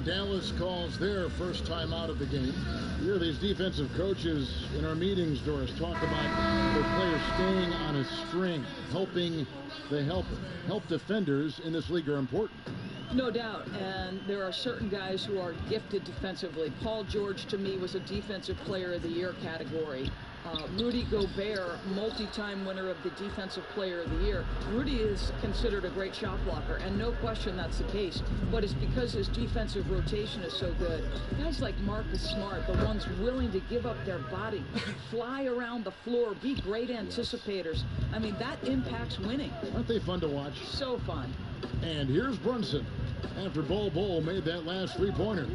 Dallas calls their first time out of the game. You hear these defensive coaches in our meetings, Doris, talk about their players staying on a string, helping the help defenders in this league are important. No doubt, and there are certain guys who are gifted defensively. Paul George, to me, was a Defensive Player of the Year category. Rudy Gobert, multi-time winner of the Defensive Player of the Year. Rudy is considered a great shot blocker, and no question that's the case. But it's because his defensive rotation is so good. Guys like Marcus Smart, the ones willing to give up their body, fly around the floor, be great anticipators. I mean, that impacts winning. Aren't they fun to watch? So fun. And here's Brunson after Bol made that last three-pointer.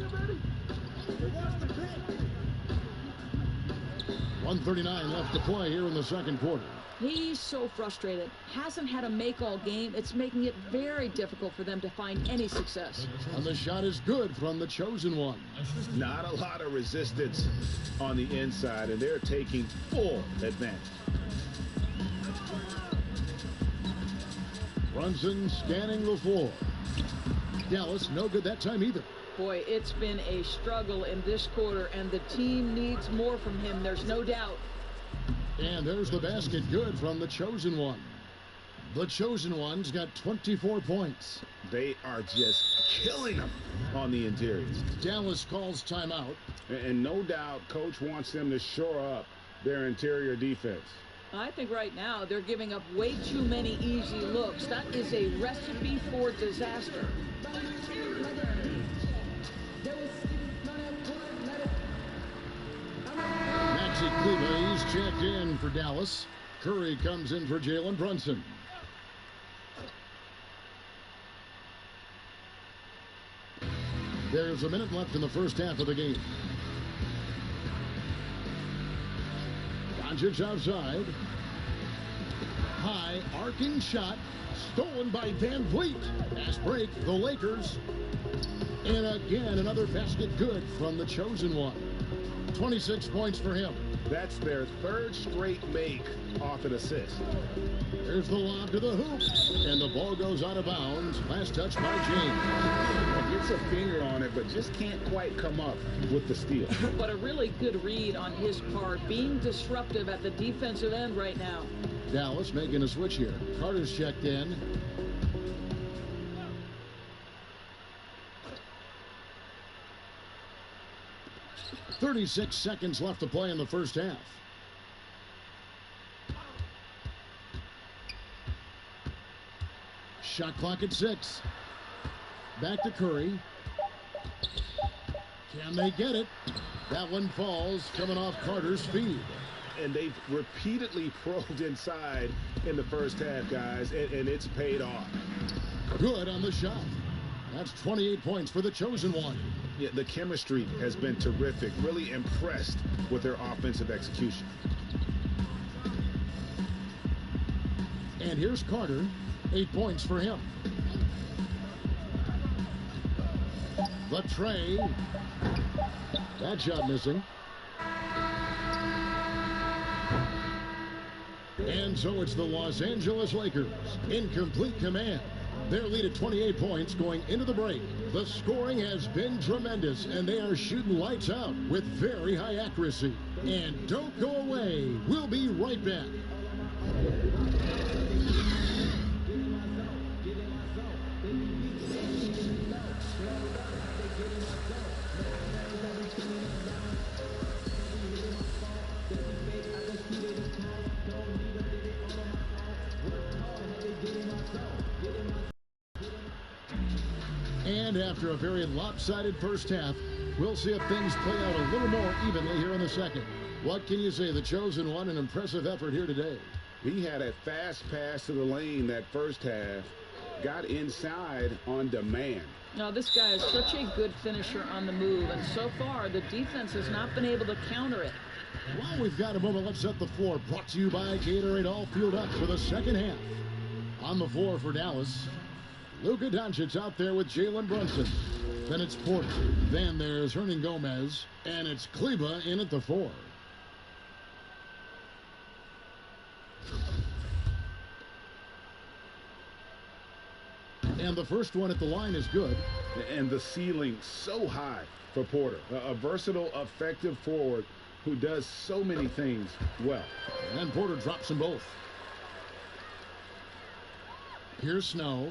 1:39 left to play here in the second quarter. He's so frustrated. Hasn't had a make all game. It's making it very difficult for them to find any success. And the shot is good from the chosen one. Not a lot of resistance on the inside, and they're taking full advantage. Brunson scanning the floor. Dallas no good that time either. Boy, it's been a struggle in this quarter, and the team needs more from him. There's no doubt. And there's the basket, good from the chosen one. The chosen one's got 24 points. They are just killing them on the interiors. Dallas calls timeout. And no doubt, Coach wants them to shore up their interior defense. I think right now they're giving up way too many easy looks. That is a recipe for disaster. Maxi Kleber, he's checked in for Dallas. Curry comes in for Jalen Brunson. There's a minute left in the first half of the game. Doncic outside. High arcing shot. Stolen by Van Vliet. Fast break, the Lakers. And again, another basket good from the chosen one. 26 points for him. That's their third straight make off an assist. There's the lob to the hoop. And the ball goes out of bounds. Last touch by James. Gets a finger on it, but just can't quite come up with the steal. But a really good read on his part, being disruptive at the defensive end right now. Dallas making a switch here. Carter's checked in. .36 seconds left to play in the first half. Shot clock at 6. Back to Curry. Can they get it? That one falls, coming off Carter's feed. And they've repeatedly probed inside in the first half, guys, and it's paid off. Good on the shot. That's 28 points for the chosen one. Yeah, the chemistry has been terrific. Really impressed with their offensive execution. And here's Carter. 8 points for him. The tray. That shot missing. And so it's the Los Angeles Lakers in complete command. Their lead at 28 points going into the break. The scoring has been tremendous, and they are shooting lights out with very high accuracy. And don't go away. We'll be right back. And after a very lopsided first half, we'll see if things play out a little more evenly here in the second. What can you say? The chosen one, an impressive effort here today. He had a fast pass to the lane that first half. Got inside on demand. Now, this guy is such a good finisher on the move, and so far, the defense has not been able to counter it. While we've got a moment, let's set the floor. Brought to you by Gatorade, all fueled up for the second half. On the floor for Dallas, Luka Doncic out there with Jalen Brunson. Then it's Porter. Then there's Hernangomez. And it's Kleber in at the 4. And the first one at the line is good. And the ceiling so high for Porter. A versatile, effective forward who does so many things well. And Porter drops them both. Here's Snow.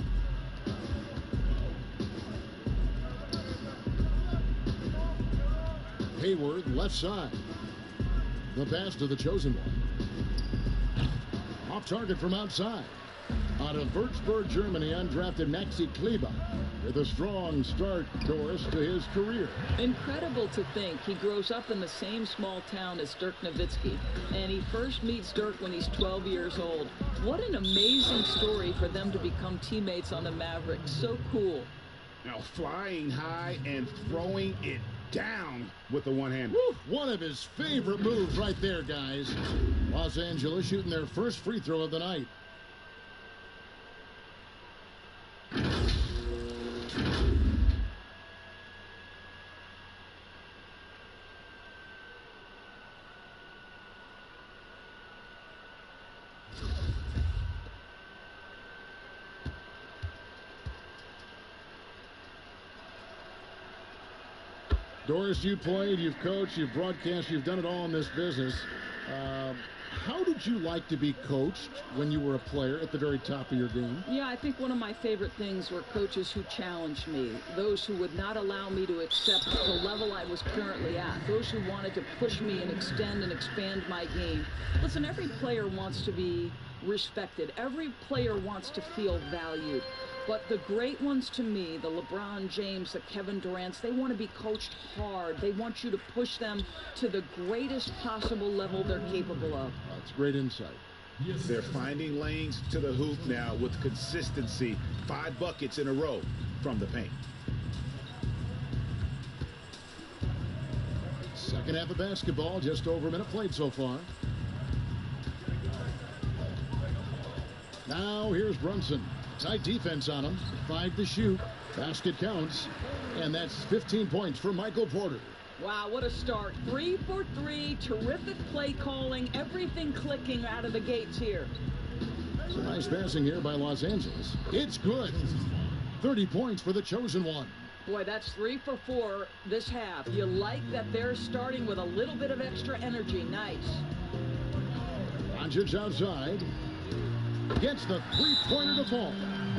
Hayward, left side. The pass to the chosen one. Off target from outside. Out of Würzburg, Germany, undrafted Maxi Kleber with a strong start, Doris, to his career. Incredible to think he grows up in the same small town as Dirk Nowitzki, and he first meets Dirk when he's 12 years old. What an amazing story for them to become teammates on the Mavericks. So cool. Now flying high and throwing it down with the one-hander. One of his favorite moves right there, guys. Los Angeles shooting their first free throw of the night. Doris, you played, you've coached, you've broadcast, you've done it all in this business. How did you like to be coached when you were a player at the very top of your game? Yeah, I think one of my favorite things were coaches who challenged me, those who would not allow me to accept the level I was currently at, those who wanted to push me and extend and expand my game. Listen, every player wants to be respected. Every player wants to feel valued. But the great ones to me, the LeBron James, the Kevin Durants, they want to be coached hard. They want you to push them to the greatest possible level they're capable of. That's great insight. They're finding lanes to the hoop now with consistency. 5 buckets in a row from the paint. Second half of basketball, just over a minute played so far. Now here's Brunson. Tight defense on him. 5 to shoot. Basket counts. And that's 15 points for Michael Porter. Wow, what a start. 3 for 3. Terrific play calling. Everything clicking out of the gates here. Some nice passing here by Los Angeles. It's good. 30 points for the chosen one. Boy, that's 3 for 4 this half. You like that they're starting with a little bit of extra energy. Nice. Doncic outside. Gets the three-pointer to fall.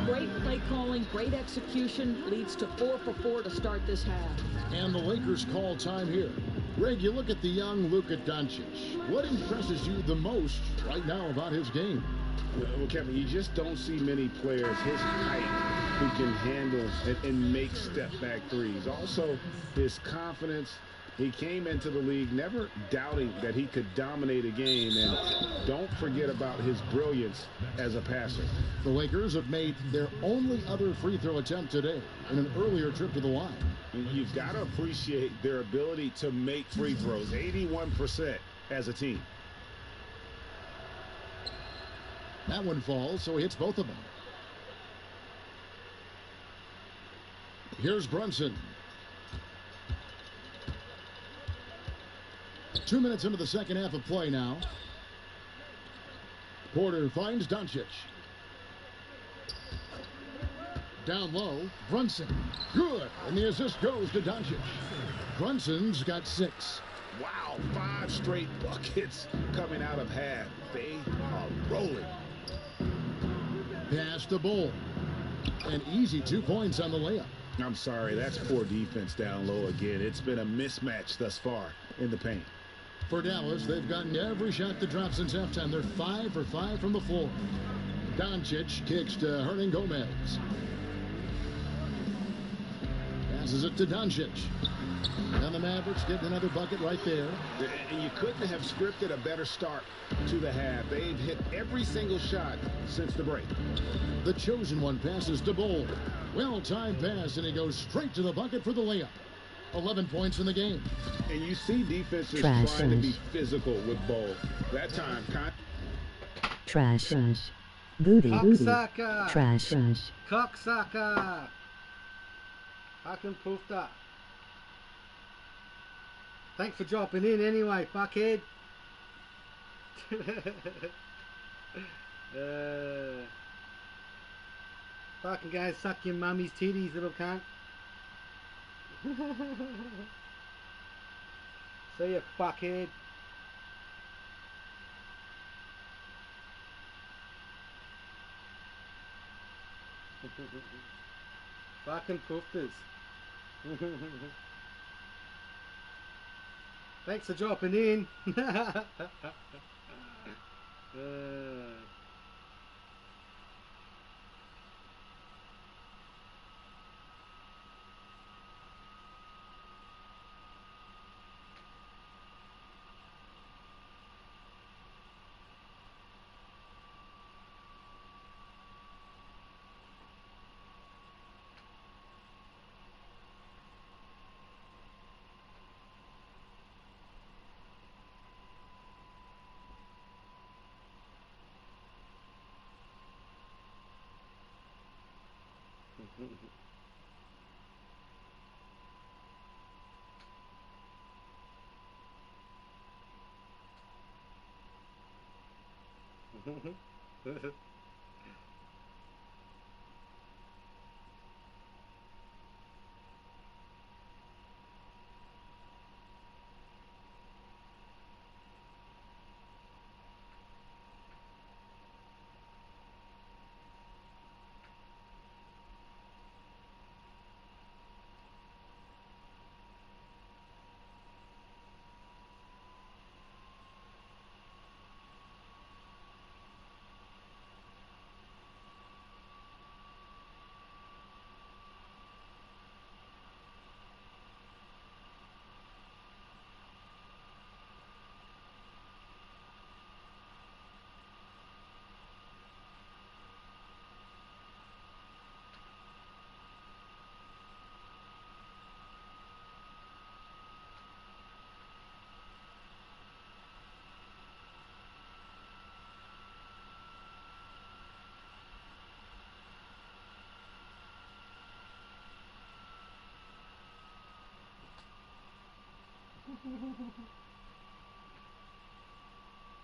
Great play calling, great execution, leads to 4 for 4 to start this half. And the Lakers call time here. Greg, you look at the young Luka Doncic. What impresses you the most right now about his game? Well, Kevin, you just don't see many players his height who can handle and make step-back threes. Also, his confidence. He came into the league never doubting that he could dominate a game, and don't forget about his brilliance as a passer. The Lakers have made their only other free throw attempt today in an earlier trip to the line. And you've got to appreciate their ability to make free throws, 81% as a team. That one falls, so he hits both of them. Here's Brunson. 2 minutes into the second half of play now. Porter finds Doncic. Down low, Brunson. Good. And the assist goes to Doncic. Brunson's got 6. Wow, 5 straight buckets coming out of half. They are rolling. Pass to Bull. An easy 2 points on the layup. I'm sorry, that's poor defense down low again. It's been a mismatch thus far in the paint. For Dallas, they've gotten every shot to drop since halftime. They're 5 for 5 from the floor. Doncic kicks to Hernangomez. Passes it to Doncic. And the Mavericks getting another bucket right there. And you couldn't have scripted a better start to the half. They've hit every single shot since the break. The chosen one passes to Bull. Well-timed pass, and he goes straight to the bucket for the layup. 11 points in the game. And you see defenses trying to be physical with Bull. That time, Trash. Booty. Cocksucker. Trash. Cocksucker. Fucking poofed up. Thanks for dropping in anyway, fuckhead. Fucking guys, suck your mummy's titties, little cunt. See ya, fuckhead. Fucking poofters. Thanks for dropping in.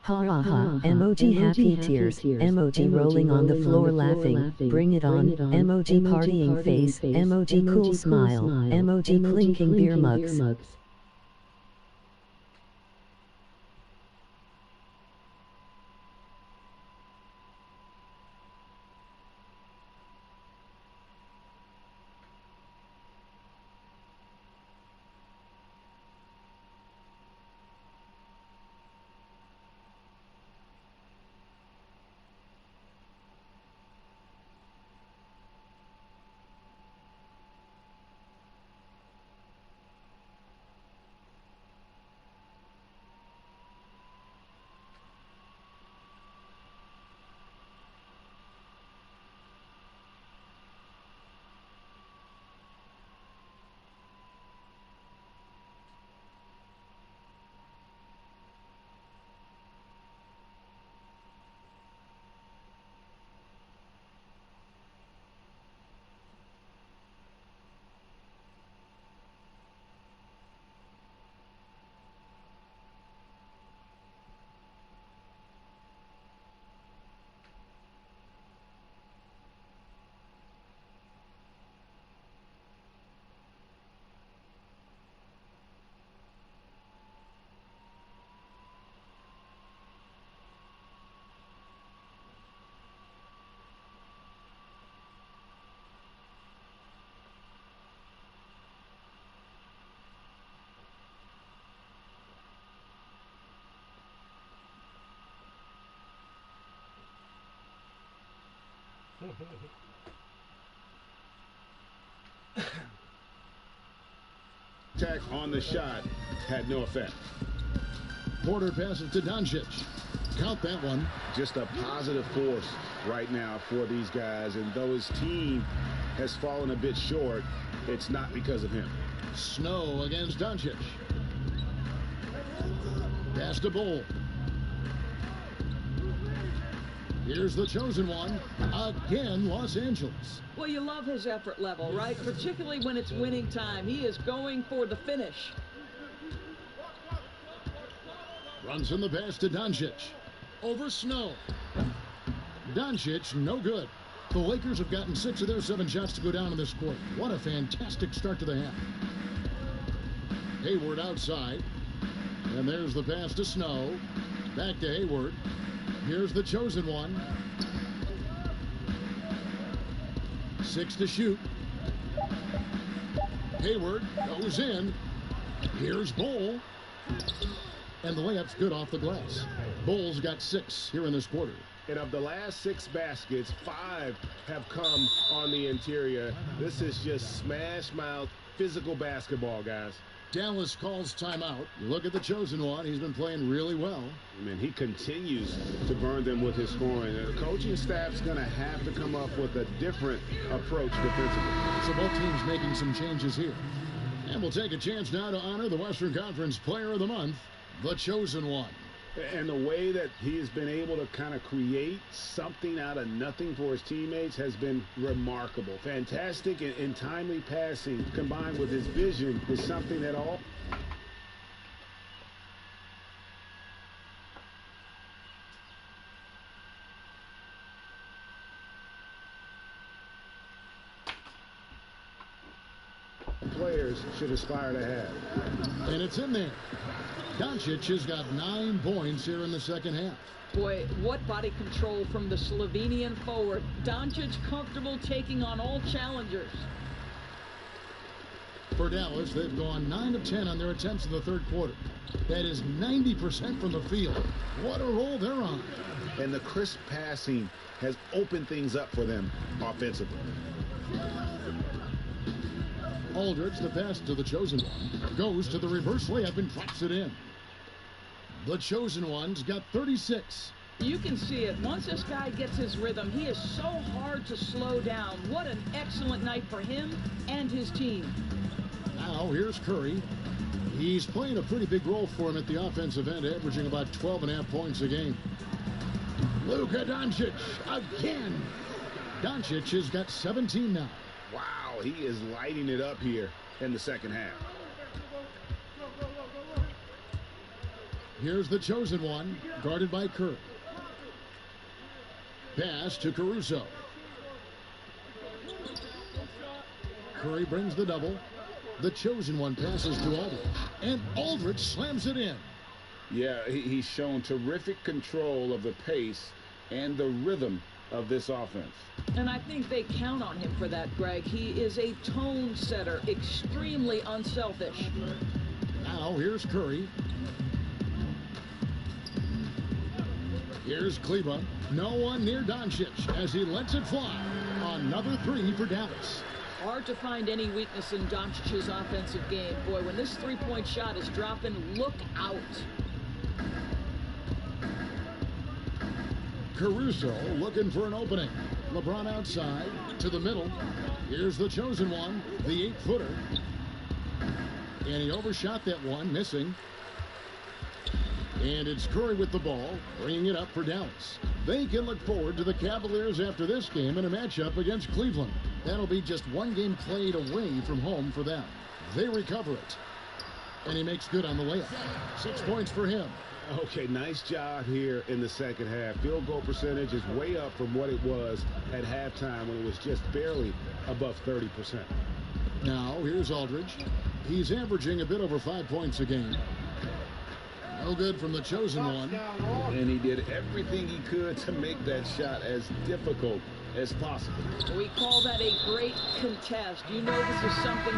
Ha ha ha, emoji happy tears, emoji rolling on the floor laughing, bring it on, emoji partying face, emoji cool smile, emoji clinking beer mugs. Attack on the shot had no effect. Porter passes to Doncic. Count that one. Just a positive force right now for these guys, and though his team has fallen a bit short, it's not because of him. Snow against Doncic. Pass to Bull. Here's the chosen one. Again, Los Angeles. Well, you love his effort level, right? Particularly when it's winning time. He is going for the finish. Runs in the pass to Doncic. Over Snow. Doncic, no good. The Lakers have gotten 6 of their 7 shots to go down in this quarter. What a fantastic start to the half. Hayward outside. And there's the pass to Snow. Back to Hayward. Here's the chosen one. 6 to shoot. Hayward goes in. Here's Bull. And the layup's good off the glass. Bull's got 6 here in this quarter. And of the last 6 baskets, 5 have come on the interior. This is just smash mouth physical basketball, guys. Dallas calls timeout. You look at the chosen one. He's been playing really well. I mean, he continues to burn them with his scoring. The coaching staff's going to have to come up with a different approach defensively. So both teams making some changes here. And we'll take a chance now to honor the Western Conference Player of the Month, the chosen one. And the way that he has been able to kind of create something out of nothing for his teammates has been remarkable. Fantastic and timely passing combined with his vision is something that all... players should aspire to have. And it's in there. Doncic has got 9 points here in the second half. Boy, what body control from the Slovenian forward. Doncic comfortable taking on all challengers. For Dallas, they've gone 9 of 10 on their attempts in the third quarter. That is 90% from the field. What a roll they're on. And the crisp passing has opened things up for them offensively. Aldridge, the pass to the chosen one, goes to the reverse layup and drops it in. The chosen one's got 36. You can see it. Once this guy gets his rhythm, he is so hard to slow down. What an excellent night for him and his team. Now, here's Curry. He's playing a pretty big role for him at the offensive end, averaging about 12.5 points a game. Luka Doncic again. Doncic has got 17 now. Wow, he is lighting it up here in the second half. Here's the chosen one, guarded by Curry. Pass to Caruso. Curry brings the double. The chosen one passes to Aldridge. And Aldridge slams it in. Yeah, he's shown terrific control of the pace and the rhythm of this offense. And I think they count on him for that, Greg. He is a tone setter, extremely unselfish. Now, here's Curry. Here's Kleba. No one near Doncic as he lets it fly. Another 3 for Dallas. Hard to find any weakness in Doncic's offensive game. Boy, when this three-point shot is dropping, look out. Caruso looking for an opening. LeBron outside to the middle. Here's the chosen one, the 8-footer. And he overshot that one, missing. And it's Curry with the ball, bringing it up for Dallas. They can look forward to the Cavaliers after this game in a matchup against Cleveland. That'll be just one game played away from home for them. They recover it. And he makes good on the layup. 6 points for him. Okay, nice job here in the second half. Field goal percentage is way up from what it was at halftime when it was just barely above 30%. Now, here's Aldridge. He's averaging a bit over 5 points a game. No good from the chosen one. And he did everything he could to make that shot as difficult as possible. We call that a great contest. You know this is something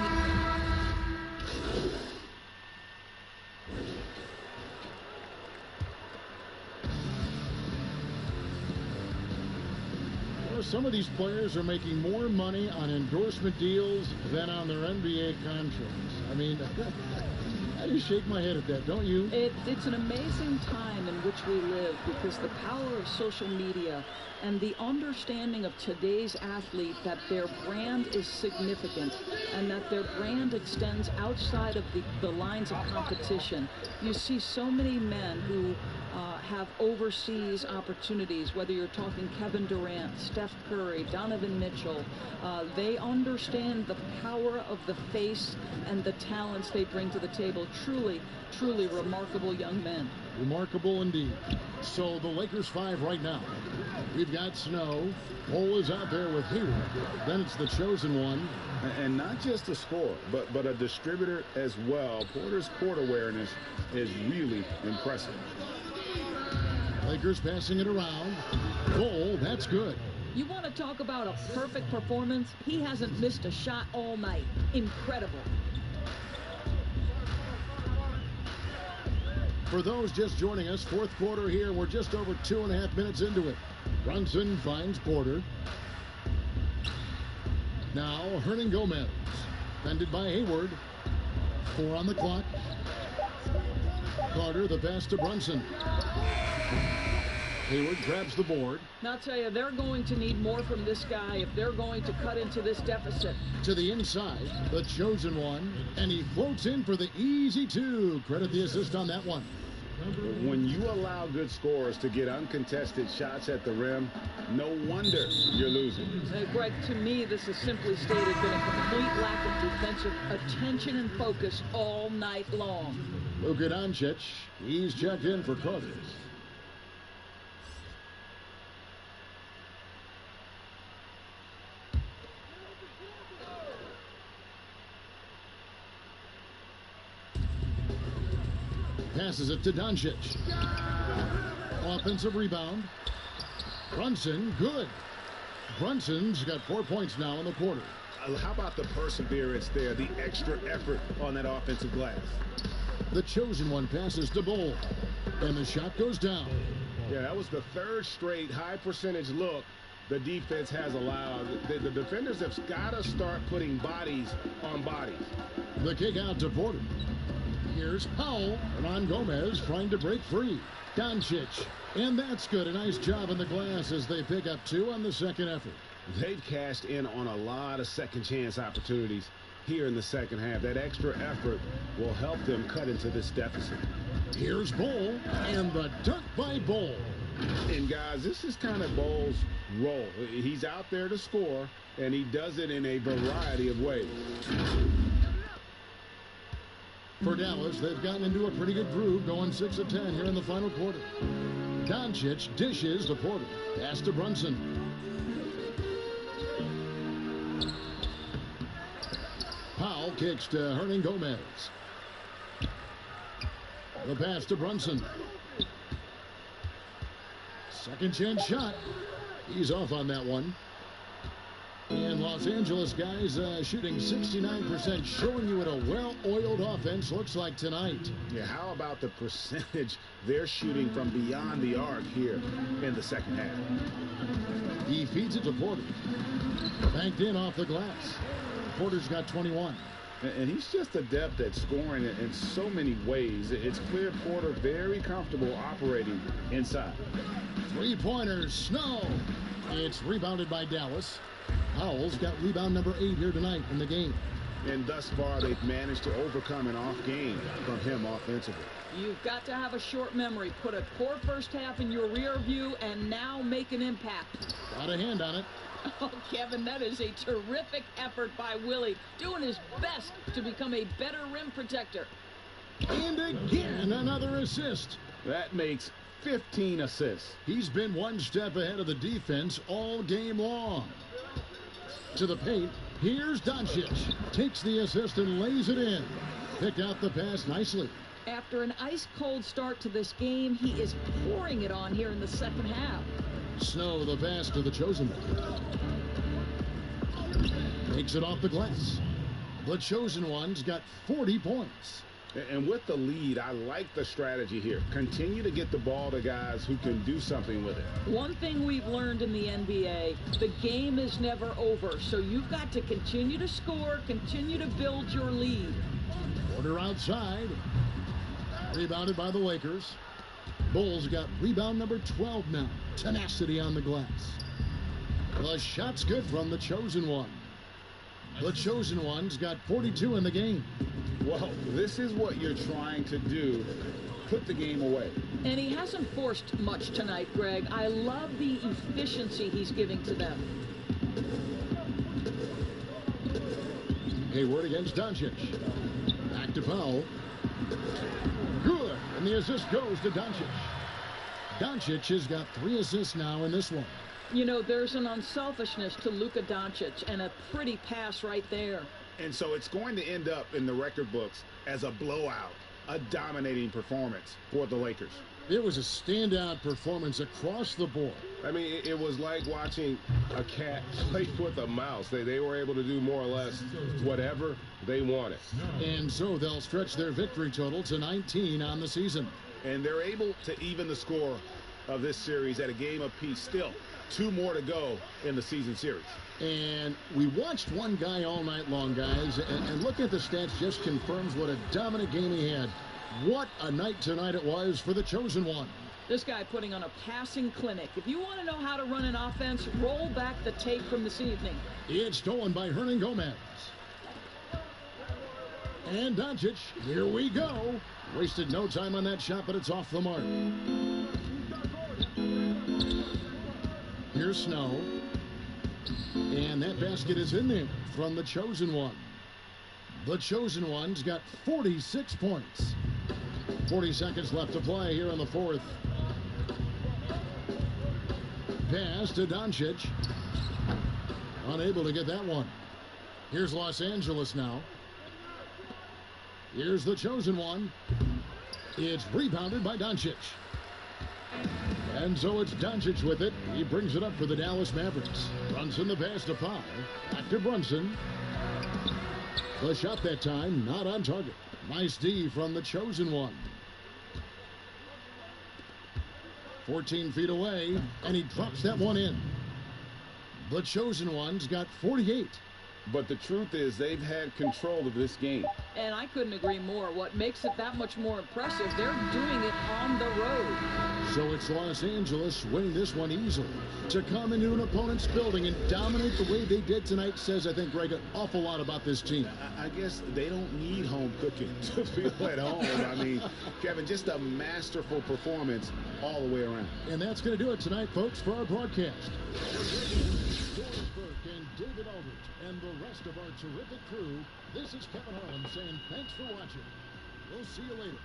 Some of these players are making more money on endorsement deals than on their NBA contracts. I mean, I just shake my head at that, don't you? It's an amazing time in which we live because the power of social media and the understanding of today's athlete that their brand is significant and that their brand extends outside of the lines of competition. You see so many men who have overseas opportunities, whether you're talking Kevin Durant, Steph Curry, Donovan Mitchell. They understand the power of the face and the talents they bring to the table. Truly, truly remarkable young men. Remarkable indeed. So the Lakers 5 right now. We've got Snow. Cole is out there with Hayward. Then it's the chosen one. And not just a scorer, but a distributor as well. Porter's court awareness is really impressive. Lakers passing it around. Cole, that's good. You want to talk about a perfect performance? He hasn't missed a shot all night. Incredible. For those just joining us, fourth quarter here. We're just over 2.5 minutes into it. Brunson finds Porter. Now Hernan Gomez. Fended by Hayward. 4 on the clock. Carter, the pass to Brunson. Hayward grabs the board. Now, I'll tell you, they're going to need more from this guy if they're going to cut into this deficit. To the inside, the chosen one. And he floats in for the easy 2. Credit the assist on that one. When you allow good scorers to get uncontested shots at the rim, no wonder you're losing. Greg, to me, this has simply stated been a complete lack of defensive attention and focus all night long. Luka Doncic, he's checked in for Carter. Passes it to Doncic. Offensive rebound. Brunson, good. Brunson's got 4 points now in the quarter. How about the perseverance there, the extra effort on that offensive glass? The chosen one passes to Bol. And the shot goes down. Yeah, that was the 3rd straight high percentage look the defense has allowed. The defenders have got to start putting bodies on bodies. The kick out to Porter. Here's Powell. Hernan Gomez trying to break free. Doncic. And that's good. A nice job in the glass as they pick up 2 on the second effort. They've cashed in on a lot of second chance opportunities here in the second half. That extra effort will help them cut into this deficit. Here's Bol. And the dunk by Bol. And guys, this is kind of Bol's role. He's out there to score, and he does it in a variety of ways. For Dallas, they've gotten into a pretty good groove, going 6 of 10 here in the final quarter. Doncic dishes to Porter. Pass to Brunson. Powell kicks to Hernan Gomez. The pass to Brunson. Second chance shot. He's off on that one. And Los Angeles guys shooting 69%, showing you what a well-oiled offense looks like tonight. Yeah, how about the percentage they're shooting from beyond the arc here in the second half? He feeds it to Porter. Banked in off the glass. Porter's got 21. And he's just adept at scoring in so many ways. It's clear Porter very comfortable operating inside. Three-pointers, Snow. It's rebounded by Dallas. Powell's got rebound number 8 here tonight in the game. And thus far, they've managed to overcome an off game from him offensively. You've got to have a short memory. Put a poor first half in your rear view and now make an impact. Got a hand on it. Oh, Kevin, that is a terrific effort by Willie, doing his best to become a better rim protector. And again, another assist. That makes 15 assists. He's been one step ahead of the defense all game long. To the paint, here's Doncic. Takes the assist and lays it in. Picked out the pass nicely. After an ice-cold start to this game, he is pouring it on here in the second half. Snow, the pass to the chosen one. Takes it off the glass. The chosen one's got 40 points. And with the lead, I like the strategy here. Continue to get the ball to guys who can do something with it. One thing we've learned in the NBA, the game is never over. So you've got to continue to score, continue to build your lead. Porter outside. Rebounded by the Lakers. Bulls got rebound number 12 now. Tenacity on the glass. The shot's good from the chosen one. The chosen one's got 42 in the game. Well, this is what you're trying to do. Put the game away. And he hasn't forced much tonight, Greg. I love the efficiency he's giving to them. Hayward against Doncic. Back to Powell. Good. And the assist goes to Doncic. Doncic has got 3 assists now in this one. You know, there's an unselfishness to Luka Doncic, and a pretty pass right there. And so it's going to end up in the record books as a blowout, a dominating performance for the Lakers. It was a standout performance across the board. I mean, it was like watching a cat play with a mouse. They were able to do more or less whatever they wanted. And so they'll stretch their victory total to 19 on the season. And they're able to even the score of this series at a game apiece. Still, 2 more to go in the season series. And we watched one guy all night long, guys, and looking at the stats just confirms what a dominant game he had. What a night tonight it was for the chosen one. This guy putting on a passing clinic. If you want to know how to run an offense, roll back the tape from this evening. It's stolen by Hernan Gomez. And Doncic, here we go. Wasted no time on that shot, but it's off the mark. Here's Snow. And that basket is in there from the chosen one. The chosen one's got 46 points. 40 seconds left to play here in the fourth. Pass to Doncic. Unable to get that one. Here's Los Angeles now. Here's the chosen one. It's rebounded by Doncic. And so it's Doncic with it. He brings it up for the Dallas Mavericks. Brunson the pass to Powell. Back to Brunson. The shot that time not on target. Nice D from the chosen one. 14 feet away, and he drops that one in. The chosen one's got 48. But the truth is they've had control of this game. And I couldn't agree more. What makes it that much more impressive, they're doing it on the road. So it's Los Angeles winning this one easily. To come into an opponent's building and dominate the way they did tonight says, I think, Greg, an awful lot about this team. I guess they don't need home cooking to feel at home. I mean, Kevin, just a masterful performance all the way around. And that's going to do it tonight, folks, for our broadcast. And David Aldridge and the rest of our terrific crew, this is Kevin Harlan saying thanks for watching. We'll see you later.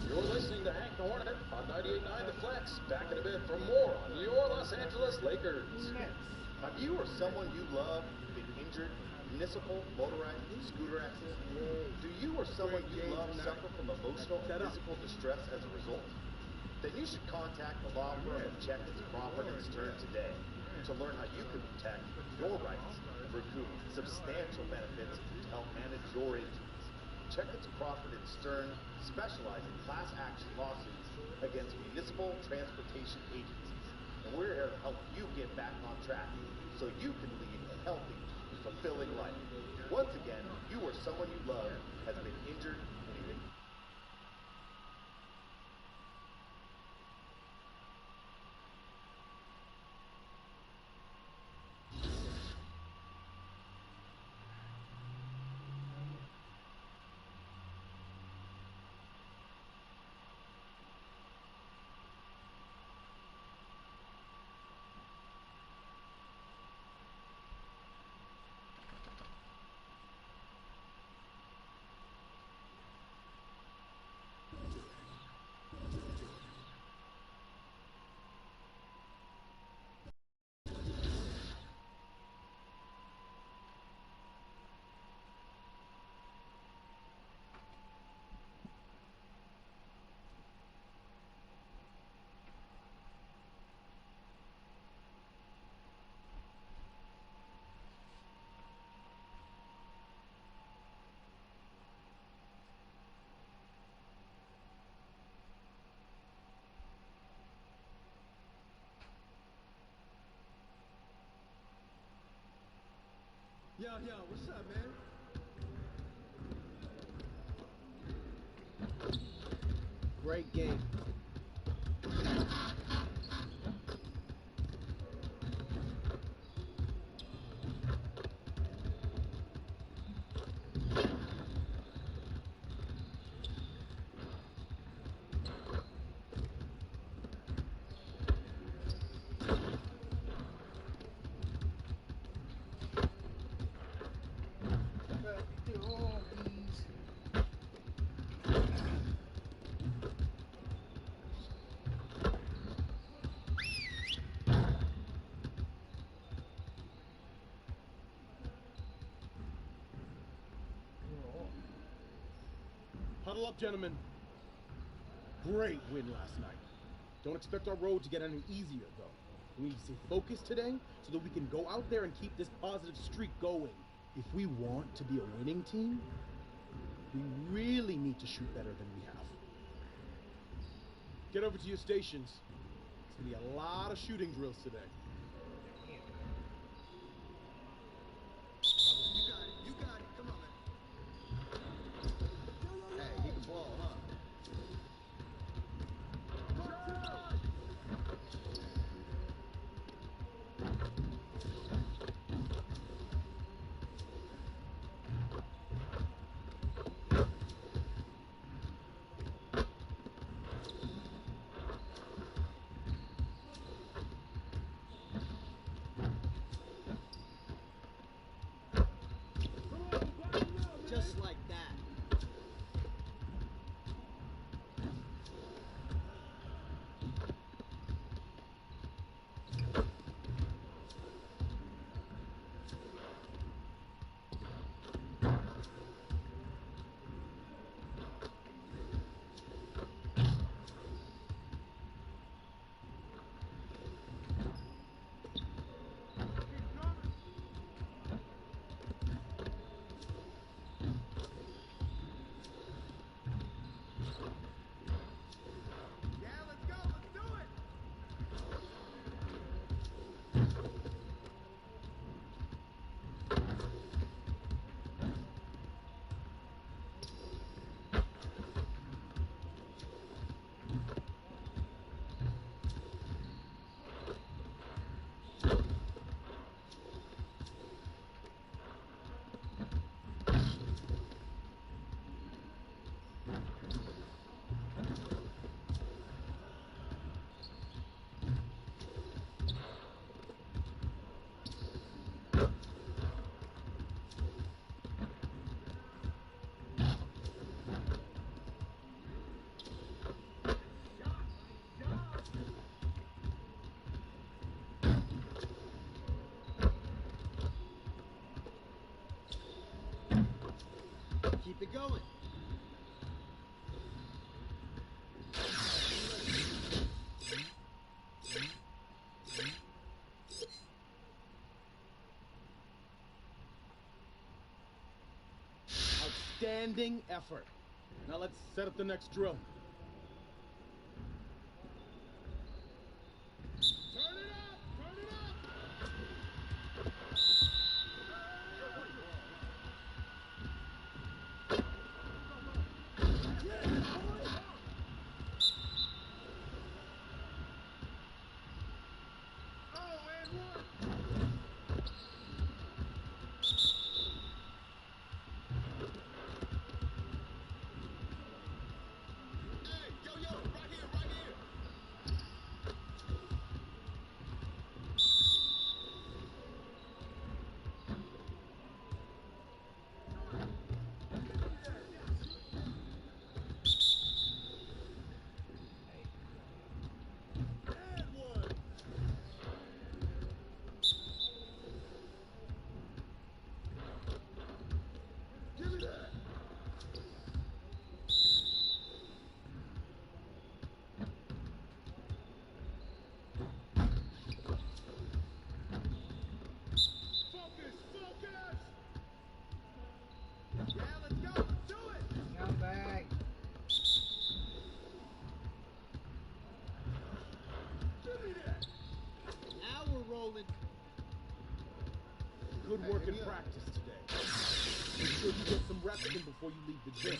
You're listening to Hank the Hornet on 98.9 The Flex. Back in a bit for more on your Los Angeles Lakers. Have you or someone you love been injured? Municipal, motorized, scooter accident? Do you or someone you love suffer from emotional and physical distress as a result? Then you should contact the law firm of Checketts, Crawford & Stern today to learn how you can protect your rights and recoup substantial benefits to help manage your injuries. Checketts, Crawford & Stern specialize in class action lawsuits against municipal transportation agencies. And we're here to help you get back on track so you can lead a healthy, fulfilling life. Once again, you or someone you love has been injured in a Yo, what's up, man? Great game. Huddle up, gentlemen. Great win last night. Don't expect our road to get any easier, though. We need to stay focused today so that we can go out there and keep this positive streak going. If we want to be a winning team, we really need to shoot better than we have. Get over to your stations. It's going to be a lot of shooting drills today. You got it. Come on, man. Hey, he can ball, huh? Just like that. Keep it going. Outstanding effort. Now let's set up the next drill. Good work in practice today. Make sure you get some reps in before you leave the gym.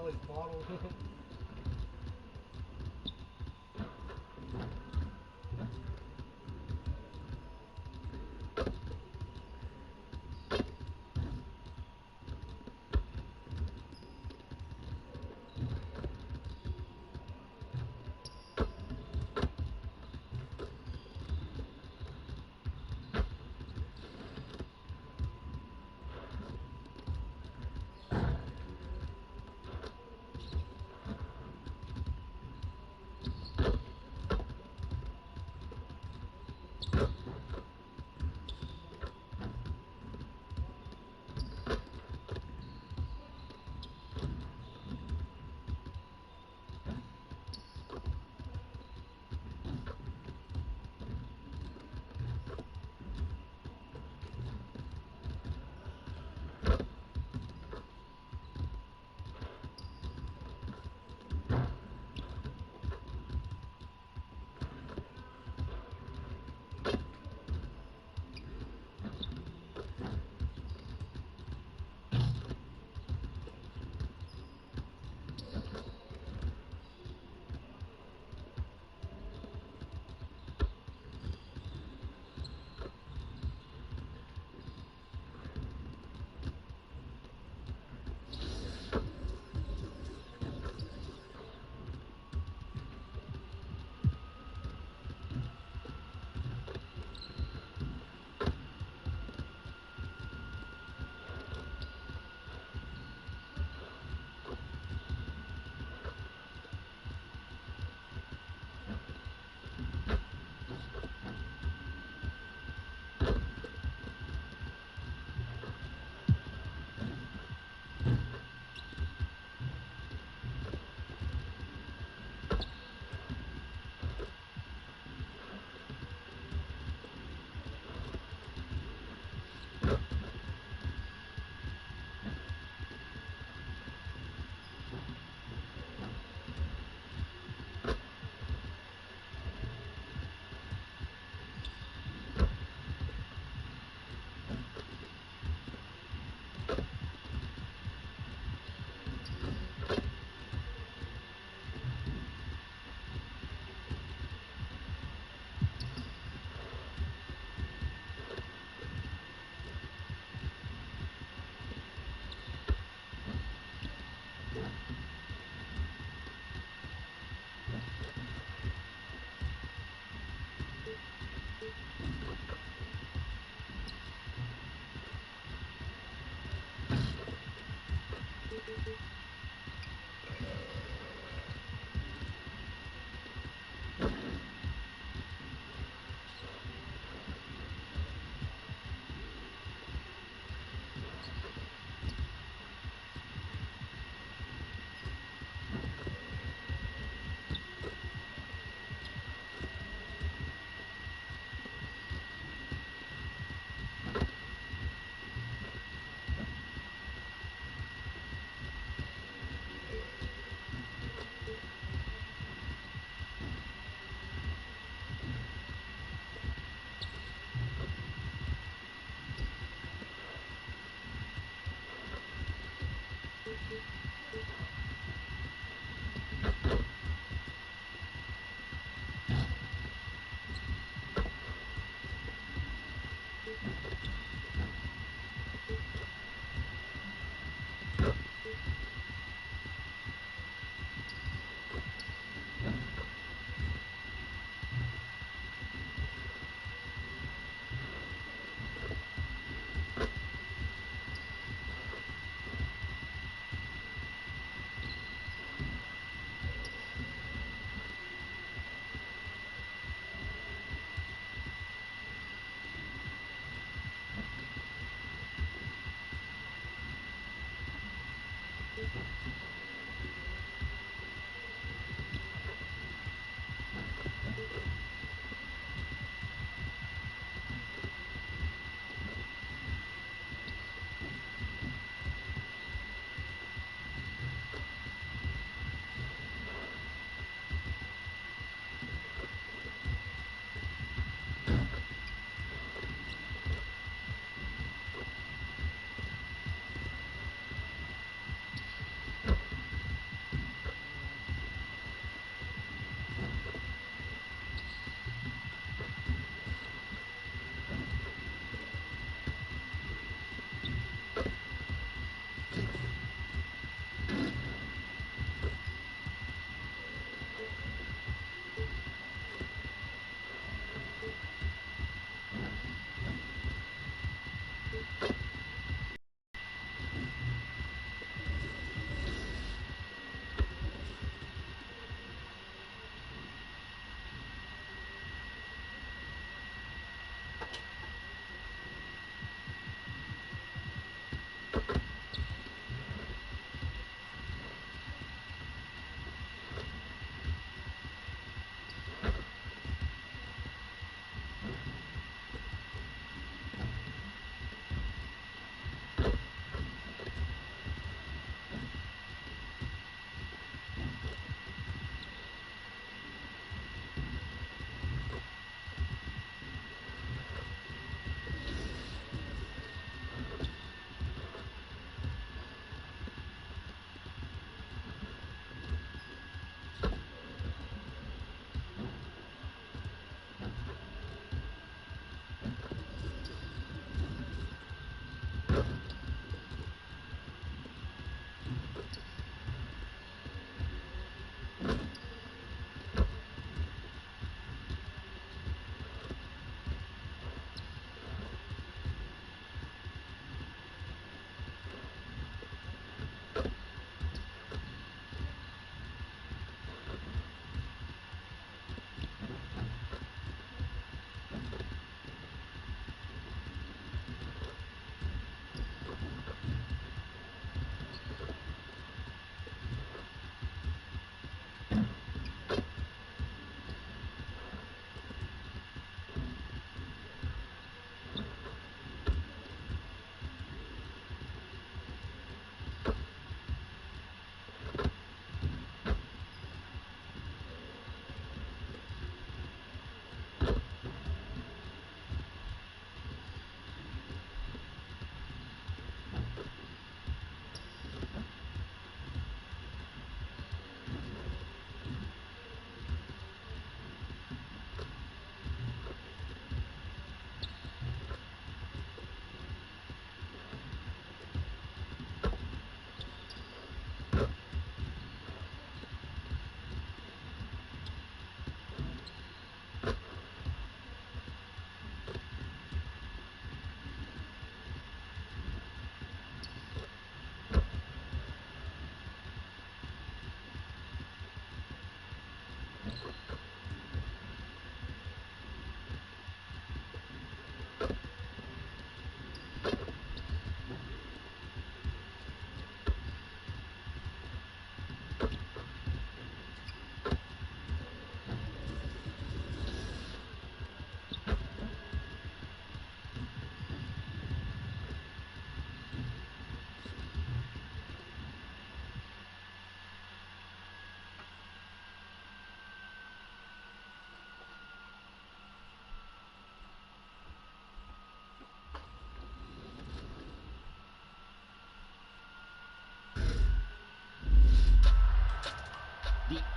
all his bottles.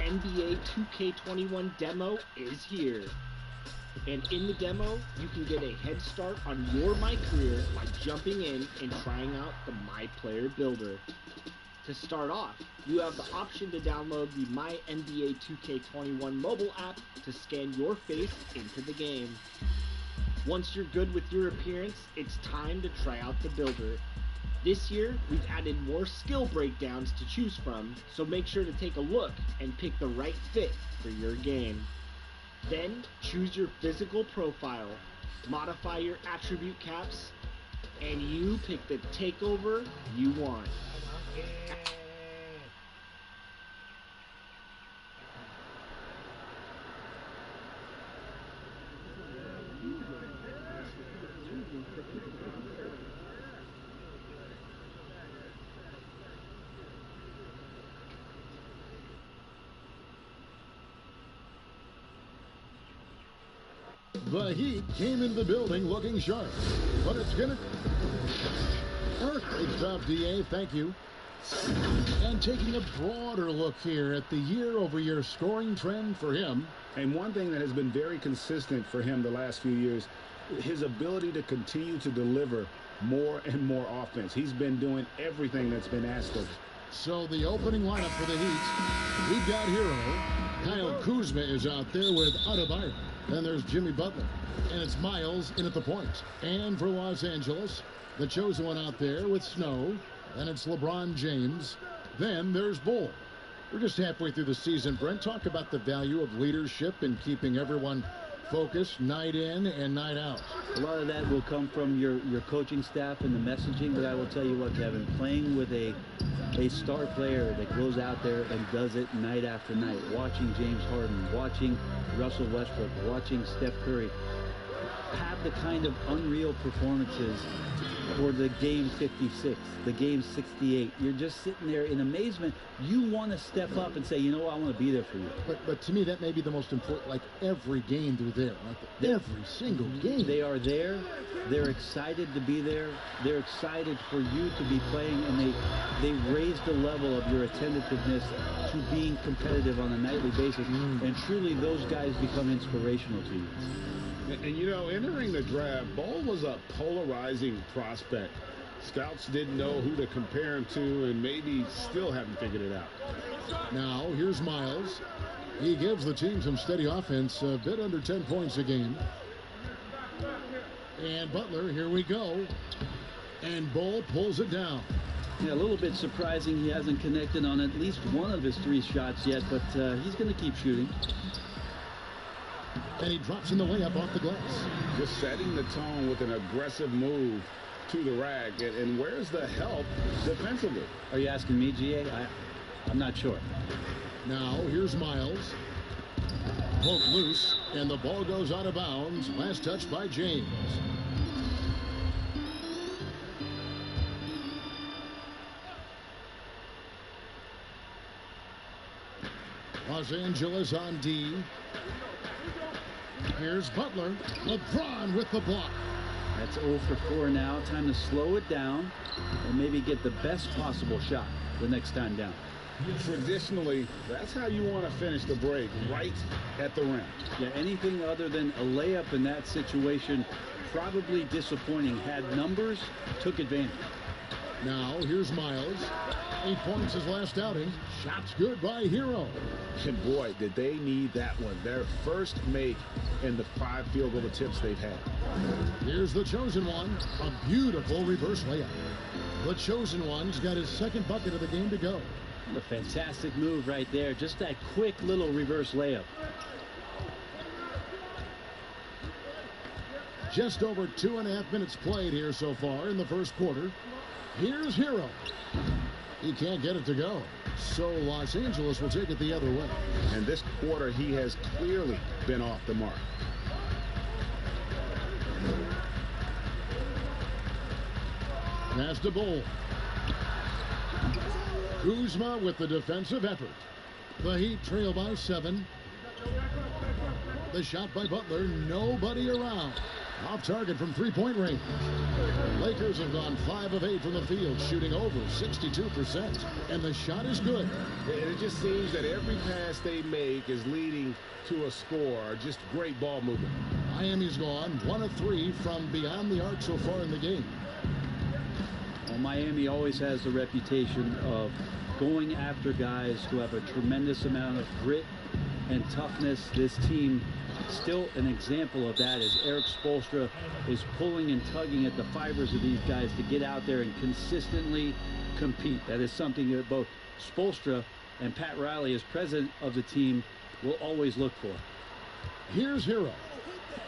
NBA 2K21 demo is here. And in the demo, you can get a head start on your My Career by jumping in and trying out the My Player Builder. To start off, you have the option to download the My NBA 2K21 mobile app to scan your face into the game. Once you're good with your appearance, it's time to try out the builder. This year, we've added more skill breakdowns to choose from, so make sure to take a look and pick the right fit for your game. Then, choose your physical profile, modify your attribute caps, and you pick the takeover you want. The Heat came in the building looking sharp, but it's gonna... Great job, DA. Thank you. And taking a broader look here at the year-over-year scoring trend for him. And one thing that has been very consistent for him the last few years, his ability to continue to deliver more and more offense. He's been doing everything that's been asked of him. So the opening lineup for the Heat, we've got Hero. Kyle Kuzma is out there with Adebayo. Then there's Jimmy Butler. And it's Miles in at the point. And for Los Angeles, the chosen one out there with Snow. And it's LeBron James. Then there's Bull. We're just halfway through the season, Brent. Talk about the value of leadership and keeping everyone focused night in and night out. A lot of that will come from your coaching staff and the messaging, but I will tell you what, Kevin, playing with a star player that goes out there and does it night after night, watching James Harden, watching Russell Westbrook, watching Steph Curry have the kind of unreal performances for the game 56, the game 68. You're just sitting there in amazement. You want to step up and say, you know what, I want to be there for you. But to me, that may be the most important. Like every game they're there. Like every single game. They are there. They're excited to be there. They're excited for you to be playing, and they raise the level of your attentiveness to being competitive on a nightly basis. And truly, those guys become inspirational to you. And, you know, entering the draft, Ball was a polarizing prospect. Scouts didn't know who to compare him to and maybe still haven't figured it out. Now, here's Miles. He gives the team some steady offense, a bit under 10 points a game. And Butler, here we go. And Bull pulls it down. Yeah, a little bit surprising he hasn't connected on at least one of his 3 shots yet, but he's going to keep shooting. And he drops in the layup off the glass. Just setting the tone with an aggressive move to the rack. And where's the help defensively? Are you asking me, GA? I'm not sure. Now, here's Miles. Poked loose, and the ball goes out of bounds. Last touch by James. Los Angeles on D. Here's Butler. LeBron with the block. That's 0 for 4 now. Time to slow it down and maybe get the best possible shot the next time down. Traditionally, that's how you want to finish the break, right at the rim. Yeah, anything other than a layup in that situation, probably disappointing. Had numbers, took advantage. Now, here's Miles. 8 points his last outing. Shots good by Hero. And boy, did they need that one. Their first make in the 5 field goal attempts they've had. Here's the chosen one. A beautiful reverse layup. The chosen one's got his second bucket of the game to go. A fantastic move right there. Just that quick little reverse layup. Just over 2.5 minutes played here so far in the first quarter. Here's Hero. He can't get it to go. So Los Angeles will take it the other way. And this quarter, he has clearly been off the mark. Pass to Bull. Kuzma with the defensive effort. The Heat trail by 7. The shot by Butler. Nobody around. Off target from three-point range. Lakers have gone 5 of 8 from the field, shooting over 62%. And the shot is good. And it just seems that every pass they make is leading to a score. Just great ball movement. Miami's gone 1 of 3 from beyond the arc so far in the game. Well, Miami always has the reputation of going after guys who have a tremendous amount of grit and toughness. This team, still an example of that, as Eric Spoelstra is pulling and tugging at the fibers of these guys to get out there and consistently compete. That is something that both Spoelstra and Pat Riley, as president of the team, will always look for. Here's Hero.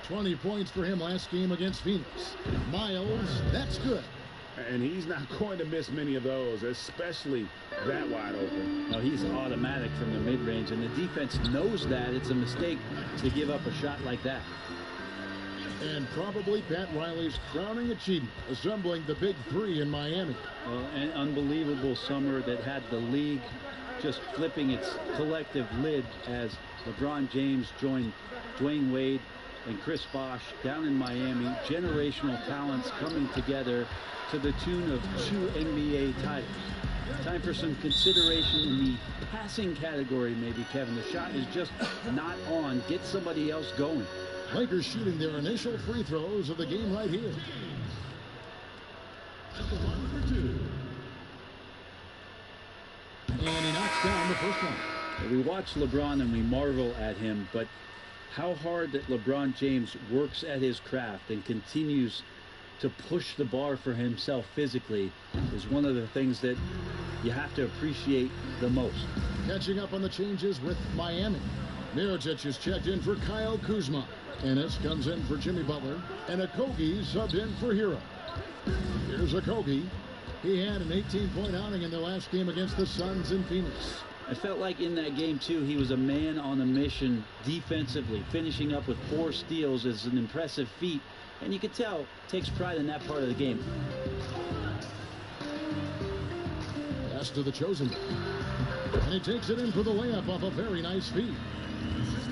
20 points for him last game against Phoenix. Miles, that's good. And he's not going to miss many of those, especially that wide open. No, he's automatic from the mid-range, and the defense knows that. It's a mistake to give up a shot like that. And probably Pat Riley's crowning achievement, assembling the big three in Miami. Well, an unbelievable summer that had the league just flipping its collective lid as LeBron James joined Dwayne Wade and Chris Bosh down in Miami. Generational talents coming together to the tune of 2 NBA titles. Time for some consideration in the passing category, maybe, Kevin. The shot is just not on. Get somebody else going. Lakers shooting their initial free throws of the game right here. At the line for 2. And he knocks down the first one. We watch LeBron and we marvel at him, but how hard that LeBron James works at his craft and continues to push the bar for himself physically is one of the things that you have to appreciate the most. Catching up on the changes with Miami. Mirotic is checked in for Kyle Kuzma. Ennis comes in for Jimmy Butler. And Okogie subbed in for Hero. Here's Okogie. He had an 18-point outing in their last game against the Suns in Phoenix. I felt like in that game, too, he was a man on a mission defensively. Finishing up with 4 steals is an impressive feat. And you can tell, takes pride in that part of the game. Pass to the chosen. And he takes it in for the layup off a very nice feed.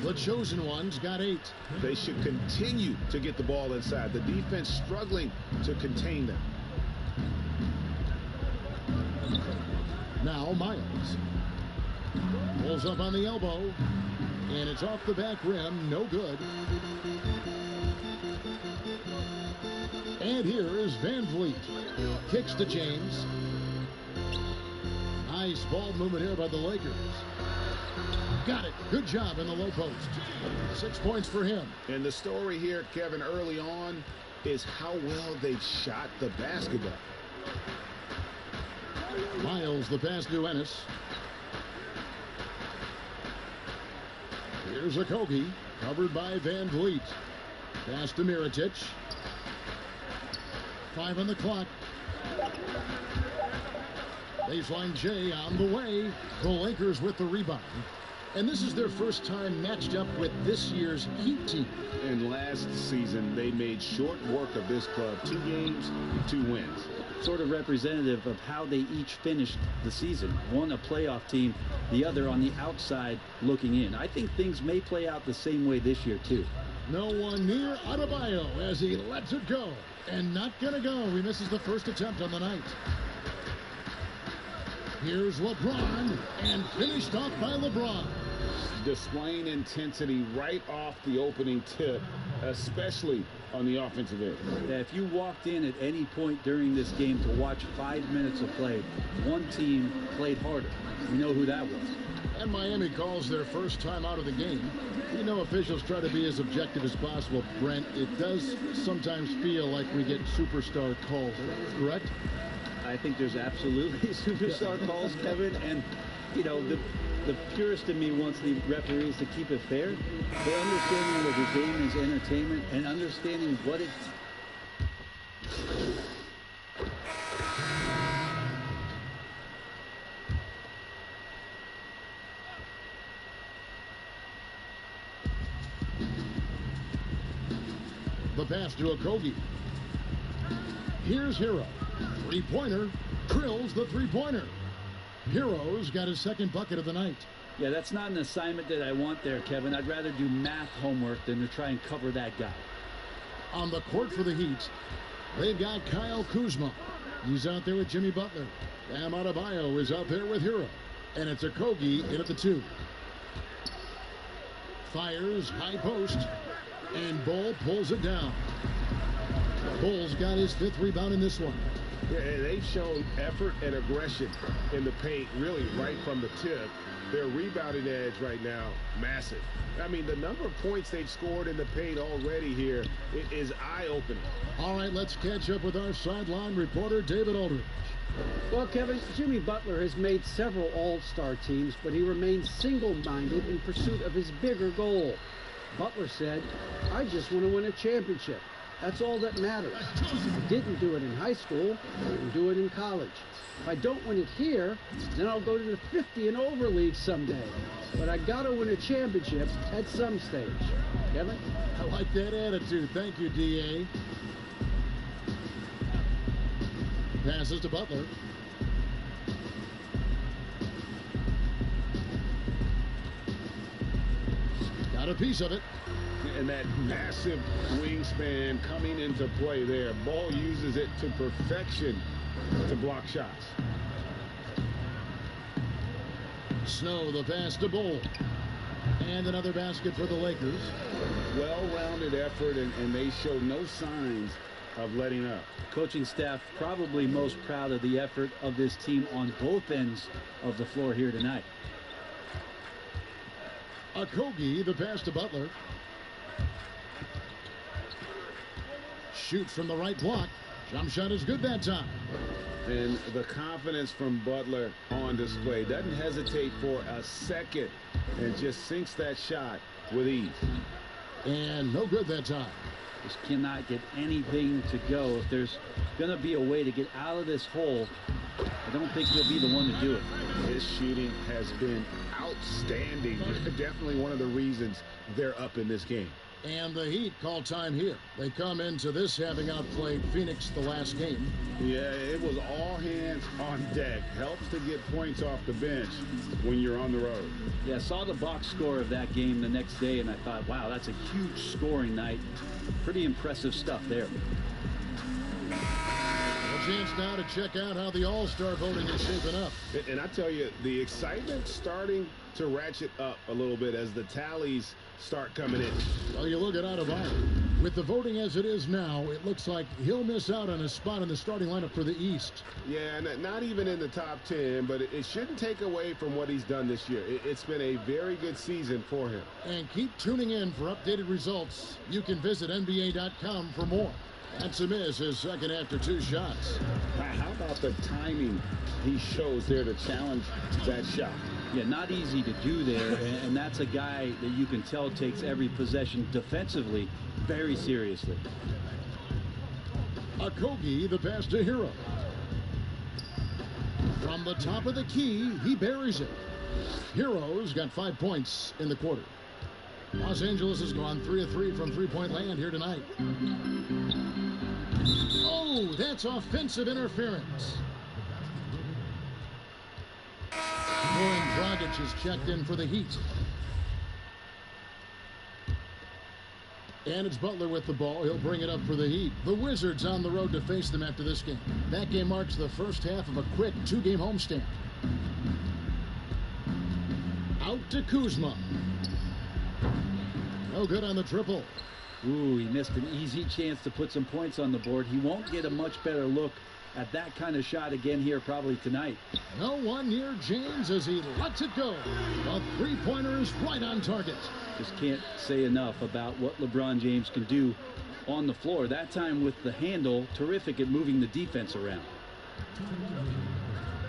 The chosen one's got 8. They should continue to get the ball inside. The defense struggling to contain them. Now Miles. Pulls up on the elbow. And it's off the back rim. No good. And here is Van Vliet. Kicks to James. Nice ball movement here by the Lakers. Got it. Good job in the low post. 6 points for him. And the story here, Kevin, early on is how well they've shot the basketball. Miles, the pass to Ennis. Here's Okogie, covered by Van Vliet. Pass to Mirotic. 5 on the clock. Baseline J on the way. The Lakers with the rebound. And this is their first time matched up with this year's Heat team. And last season, they made short work of this club. 2 games, 2 wins. Sort of representative of how they each finished the season. One a playoff team, the other on the outside looking in. I think things may play out the same way this year, too. No one near Adebayo as he lets it go. And not gonna go. He misses the first attempt on the night. Here's LeBron, and finished off by LeBron. Displaying intensity right off the opening tip, especially on the offensive end. Yeah, if you walked in at any point during this game to watch 5 minutes of play, one team played harder. We know who that was. And Miami calls their first time out of the game. We know officials try to be as objective as possible, Brent. It does sometimes feel like we get superstar calls, correct? I think there's absolutely superstar calls, Kevin, and you know the purist in me wants the referees to keep it fair. But understanding that the game is entertainment and understanding what it's. The pass to Okogie. Here's Hero. Three-pointer. Drills the three-pointer. Hero's got his second bucket of the night. Yeah, that's not an assignment that I want there, Kevin. I'd rather do math homework than to try and cover that guy. On the court for the Heat, they've got Kyle Kuzma. He's out there with Jimmy Butler. Bam Adebayo is out there with Hero. And it's Okogie in at the 2. Fires, high post, and Bull pulls it down. Bull's got his 5th rebound in this one. Yeah, they've shown effort and aggression in the paint, really right from the tip. Their rebounding edge right now, massive. I mean, the number of points they've scored in the paint already here, it is eye-opening. All right, let's catch up with our sideline reporter, David Aldridge. Well, Kevin, Jimmy Butler has made several all-star teams, but he remains single-minded in pursuit of his bigger goal. Butler said, "I just want to win a championship. That's all that matters. I didn't do it in high school. I didn't do it in college. If I don't win it here, then I'll go to the 50 and over league someday. But I got to win a championship at some stage." Kevin? I like that attitude. Thank you, D.A. Passes to Butler. Got a piece of it. And that massive wingspan coming into play there. Ball uses it to perfection to block shots. Snow, the pass to Bull. And another basket for the Lakers. Well-rounded effort, and they show no signs of letting up. Coaching staff probably most proud of the effort of this team on both ends of the floor here tonight. Okogie, the pass to Butler. Shoot from the right block. Jump shot is good that time. And the confidence from Butler on display. Doesn't hesitate for a second and just sinks that shot with ease. And no good that time. Just cannot get anything to go. If there's going to be a way to get out of this hole, I don't think he'll be the one to do it. His shooting has been outstanding. Definitely one of the reasons they're up in this game. And the Heat call time here. They come into this having outplayed Phoenix the last game. Yeah, it was all hands on deck. Helps to get points off the bench when you're on the road. Yeah, I saw the box score of that game the next day, and I thought, wow, that's a huge scoring night. Pretty impressive stuff there. A chance now to check out how the All-Star voting is shaping up. And I tell you, the excitement's starting to ratchet up a little bit as the tallies start coming in. Well, you look at Adebayo. With the voting as it is now, it looks like he'll miss out on a spot in the starting lineup for the East. Yeah, not even in the top 10, but it shouldn't take away from what he's done this year. It's been a very good season for him. And keep tuning in for updated results. You can visit NBA.com for more. That's a miss, his second after 2 shots. How about the timing he shows there to challenge that shot? Yeah, not easy to do there, and that's a guy that you can tell takes every possession defensively very seriously. Okogie, the pass to Hero. From the top of the key, he buries it. Hero's got 5 points in the quarter. Los Angeles has gone 3 of 3 from three-point land here tonight. Oh, that's offensive interference. Goran Dragic is checked in for the Heat. And it's Butler with the ball. He'll bring it up for the Heat. The Wizards on the road to face them after this game. That game marks the first half of a quick 2-game homestand. Out to Kuzma. No good on the triple. Ooh, he missed an easy chance to put some points on the board. He won't get a much better look at that kind of shot again here probably tonight. No one near James as he lets it go. The three-pointer is right on target. Just can't say enough about what LeBron James can do on the floor. That time with the handle, terrific at moving the defense around.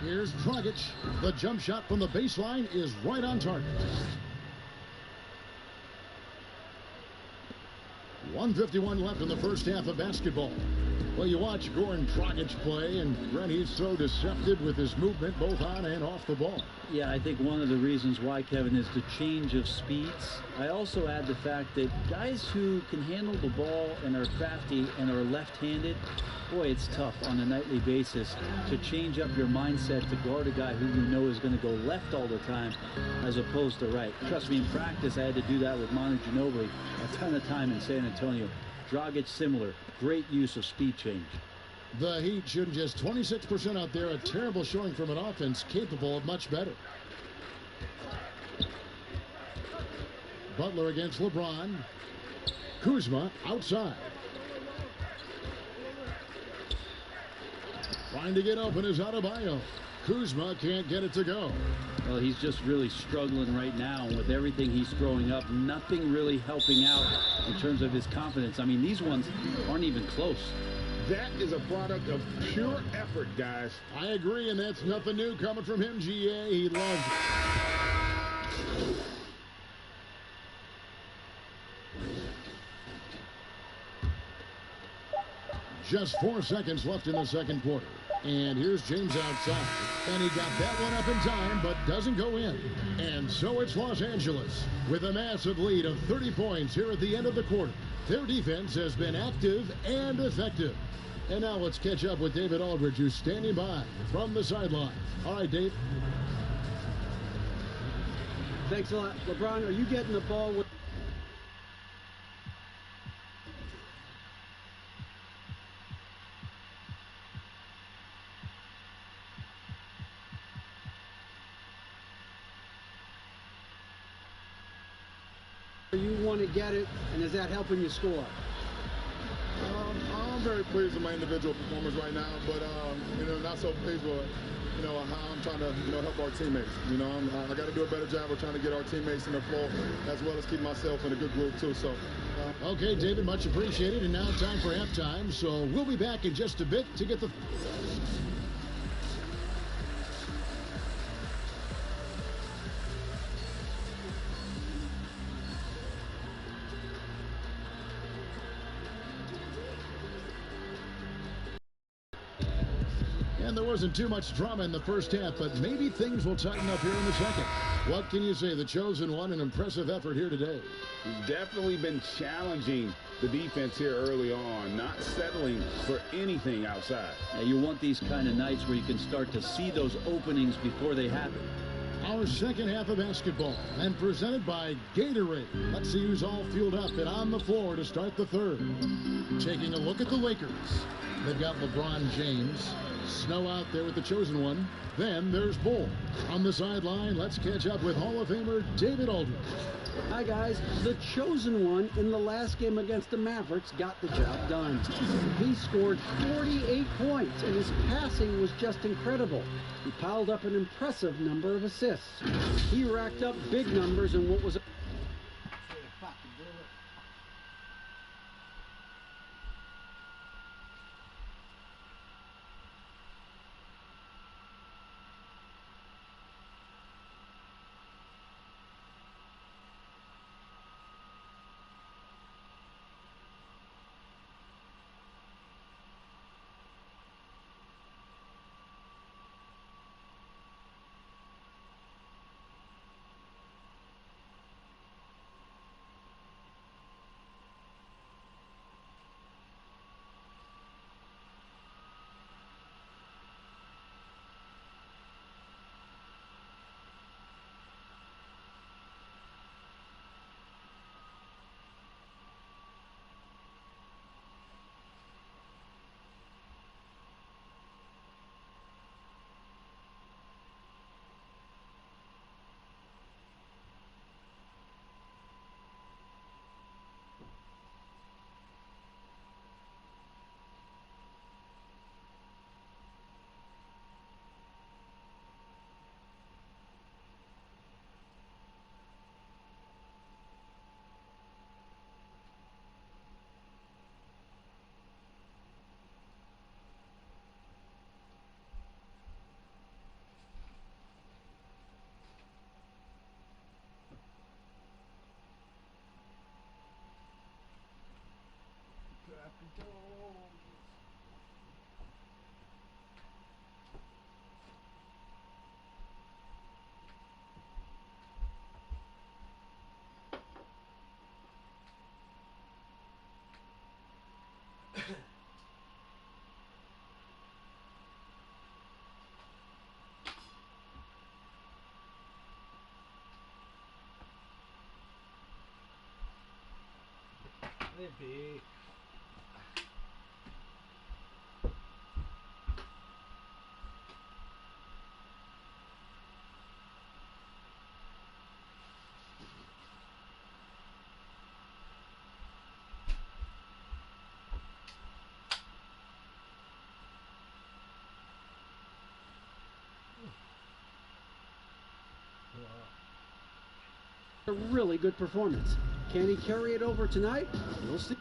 Here's Dragic. The jump shot from the baseline is right on target. 1:51 left in the first half of basketball. Well, you watch Goran Dragic play, and Brent, he's so deceptive with his movement both on and off the ball. Yeah, I think one of the reasons why, Kevin, is the change of speeds. I also add the fact that guys who can handle the ball and are crafty and are left-handed, boy, it's tough on a nightly basis to change up your mindset to guard a guy who you know is going to go left all the time as opposed to right. Trust me, in practice, I had to do that with Manu Ginobili a ton of time in San Antonio. Dragic similar. Great use of speed change. The Heat shooting just 26% out there. A terrible showing from an offense capable of much better. Butler against LeBron. Kuzma outside. Trying to get open is Adebayo. Kuzma can't get it to go. Well, he's just really struggling right now with everything he's throwing up. Nothing really helping out in terms of his confidence. I mean, these ones aren't even close. That is a product of pure effort, guys. I agree, and that's nothing new coming from him, GA. He loves it. Just 4 seconds left in the second quarter. And here's James outside. And he got that one up in time, but doesn't go in. And so it's Los Angeles with a massive lead of 30 points here at the end of the quarter. Their defense has been active and effective. And now let's catch up with David Aldridge, who's standing by from the sideline. All right, Dave. Thanks a lot. LeBron, are you getting the ball with... You want to get it, and is that helping you score? I'm very pleased with my individual performance right now, but not so pleased with how I'm trying to help our teammates. I got to do a better job of trying to get our teammates in the flow, as well as keep myself in a good group too. So. Okay, David, much appreciated, and now time for halftime. So we'll be back in just a bit to get the. And there wasn't too much drama in the first half, but maybe things will tighten up here in the second. What can you say? The chosen one, an impressive effort here today. Definitely been challenging the defense here early on, not settling for anything outside. Yeah, you want these kind of nights where you can start to see those openings before they happen. Our second half of basketball, and presented by Gatorade. Let's see who's all fueled up and on the floor to start the third. Taking a look at the Lakers. They've got LeBron James. Snow out there with the chosen one. Then there's Bull. On the sideline, let's catch up with Hall of Famer David Aldridge. Hi, guys. The chosen one in the last game against the Mavericks got the job done. He scored 48 points, and his passing was just incredible. He piled up an impressive number of assists. He racked up big numbers in what was a Hey, B. A really good performance. Can he carry it over tonight? We'll see.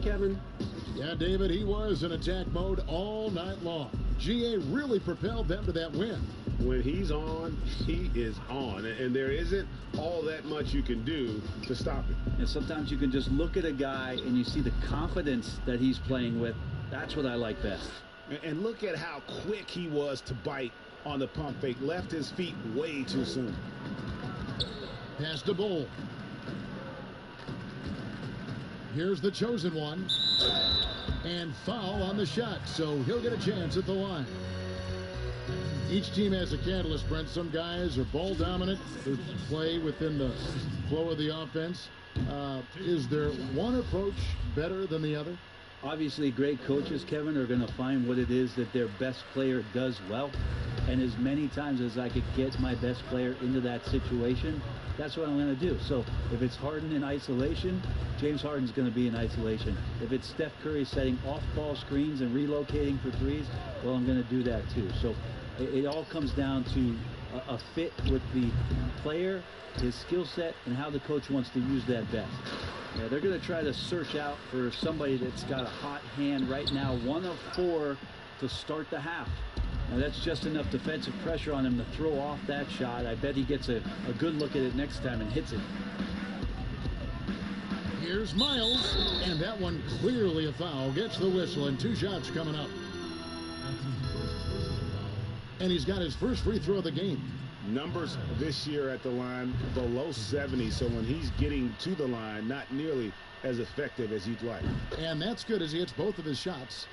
Kevin. Yeah, David, he was in attack mode all night long. GA really propelled them to that win. When he's on, he is on. And there isn't all that much you can do to stop him. And sometimes you can just look at a guy and you see the confidence that he's playing with. That's what I like best. And look at how quick he was to bite on the pump fake. Left his feet way too soon. Pass to Bull. Here's the chosen one. And foul on the shot, so he'll get a chance at the line. Each team has a catalyst, Brent. Some guys are ball dominant. They play within the flow of the offense. Is there one approach better than the other? Obviously, great coaches, Kevin, are going to find what it is that their best player does well. And as many times as I could get my best player into that situation, that's what I'm going to do. So if it's Harden in isolation, James Harden's going to be in isolation. If it's Steph Curry setting off-ball screens and relocating for threes, well, I'm going to do that too. So it all comes down to a fit with the player, his skill set, and how the coach wants to use that best. Yeah, they're going to try to search out for somebody that's got a hot hand right now, 1 of 4 to start the half. Now that's just enough defensive pressure on him to throw off that shot. I bet he gets a good look at it next time and hits it. Here's Miles, and that one clearly a foul. Gets the whistle, and 2 shots coming up. And he's got his first free throw of the game. Numbers this year at the line below 70, so when he's getting to the line, not nearly as effective as you'd like. And that's good as he hits both of his shots.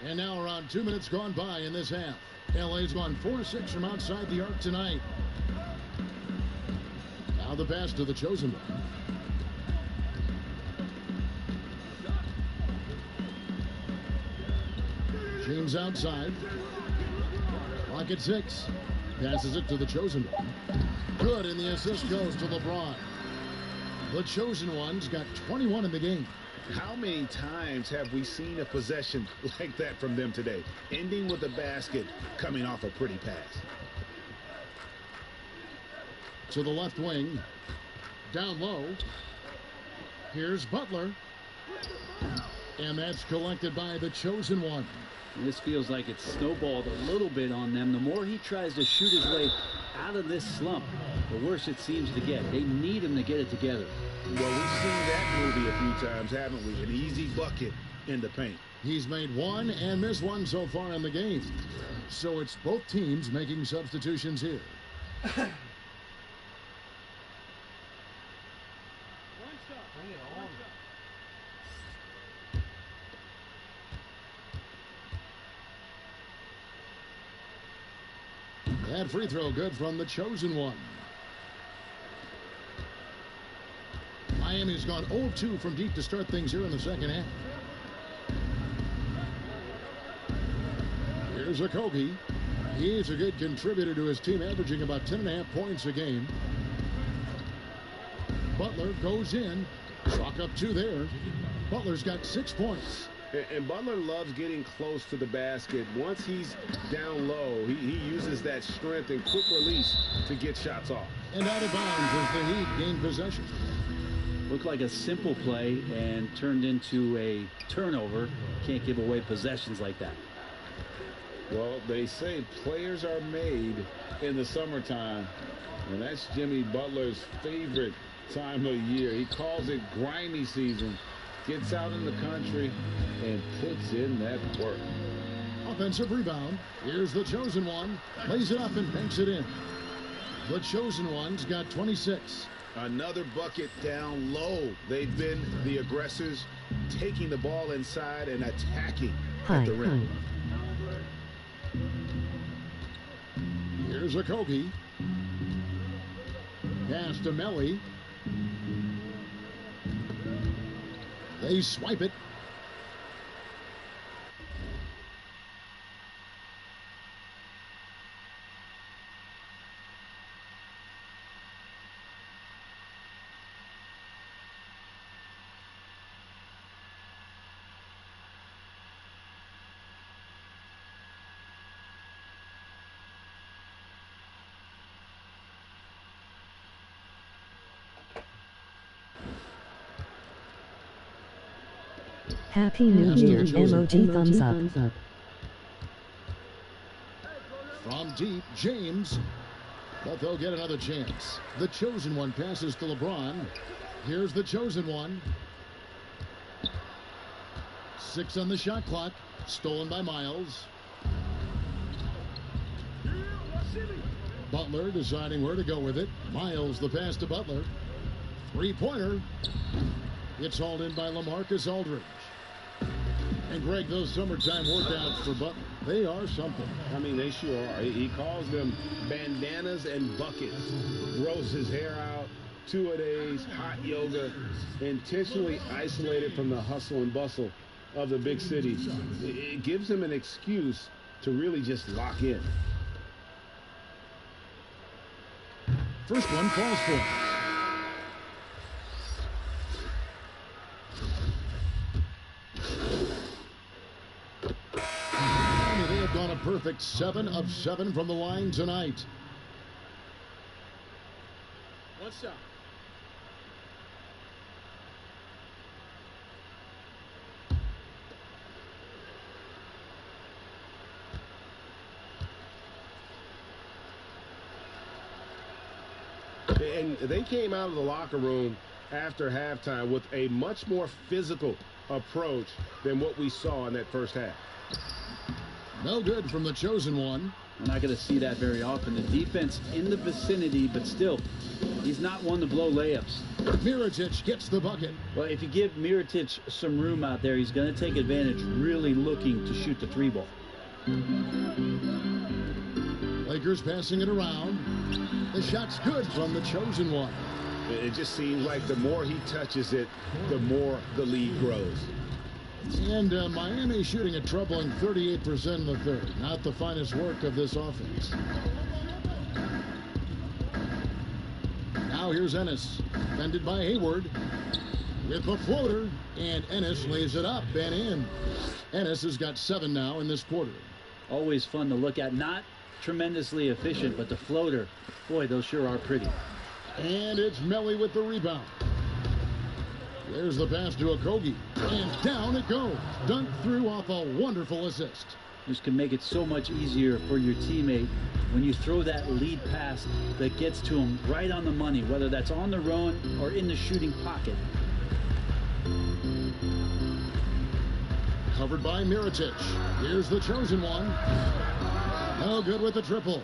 And now around 2 minutes gone by in this half. LA's gone 4-6 from outside the arc tonight. Now the pass to the chosen one. James outside. Clock at 6. Passes it to the chosen one. Good, and the assist goes to LeBron. The chosen one's got 21 in the game. How many times have we seen a possession like that from them today? Ending with a basket, coming off a pretty pass. To the left wing. Down low. Here's Butler. And that's collected by the chosen one. And this feels like it's snowballed a little bit on them. The more he tries to shoot his way out of this slump, the worse it seems to get. They need him to get it together. Well, we've seen that movie a few times, haven't we? An easy bucket in the paint. He's made 1 and missed 1 so far in the game. So it's both teams making substitutions here. That free throw good from the chosen one. Miami's gone 0-2 from deep to start things here in the second half. Here's Okogie. He's a good contributor to his team, averaging about 10.5 points a game. Butler goes in. Chalk up 2 there. Butler's got 6 points. And Butler loves getting close to the basket. Once he's down low, he uses that strength and quick release to get shots off. And out of bounds as the Heat gain possession. Looked like a simple play and turned into a turnover. Can't give away possessions like that. Well, they say players are made in the summertime, and that's Jimmy Butler's favorite time of year. He calls it grimy season. Gets out in the country and puts in that work. Offensive rebound. Here's the chosen one. Lays it up and banks it in. The chosen one's got 26. Another bucket down low. They've been the aggressors, taking the ball inside and attacking at the rim. Here's Okogie. Pass to Melly. They swipe it. Happy New Year, emoji thumbs up. From deep, James. But they'll get another chance. The chosen one passes to LeBron. Here's the chosen one. 6 on the shot clock. Stolen by Miles. Butler deciding where to go with it. Miles the pass to Butler. 3-pointer. It's hauled in by LaMarcus Aldridge. And Greg, those summertime workouts for Butler, they are something. I mean, they sure are. He calls them bandanas and buckets. Grows his hair out, 2-a-days, hot yoga, intentionally isolated from the hustle and bustle of the big cities. It gives him an excuse to really just lock in. First one falls for him. On a perfect 7 of 7 from the line tonight. One shot. And they came out of the locker room after halftime with a much more physical approach than what we saw in that first half. No good from the chosen one. We're not going to see that very often. The defense in the vicinity, but still, he's not one to blow layups. Mirotic gets the bucket. Well, if you give Mirotic some room out there, he's going to take advantage, really looking to shoot the 3-ball. Lakers passing it around. The shot's good from the chosen one. It just seems like the more he touches it, the more the lead grows. And Miami shooting a troubling 38% in the third. Not the finest work of this offense. Now here's Ennis. Defended by Hayward. With the floater. And Ennis lays it up and in. Ennis has got 7 now in this quarter. Always fun to look at. Not tremendously efficient, but the floater. Boy, those sure are pretty. And it's Melly with the rebound. There's the pass to Okogie. And down it goes. Dunked through off a wonderful assist. This can make it so much easier for your teammate when you throw that lead pass that gets to him right on the money, whether that's on the run or in the shooting pocket. Covered by Mirotic. Here's the chosen one. No good with the triple.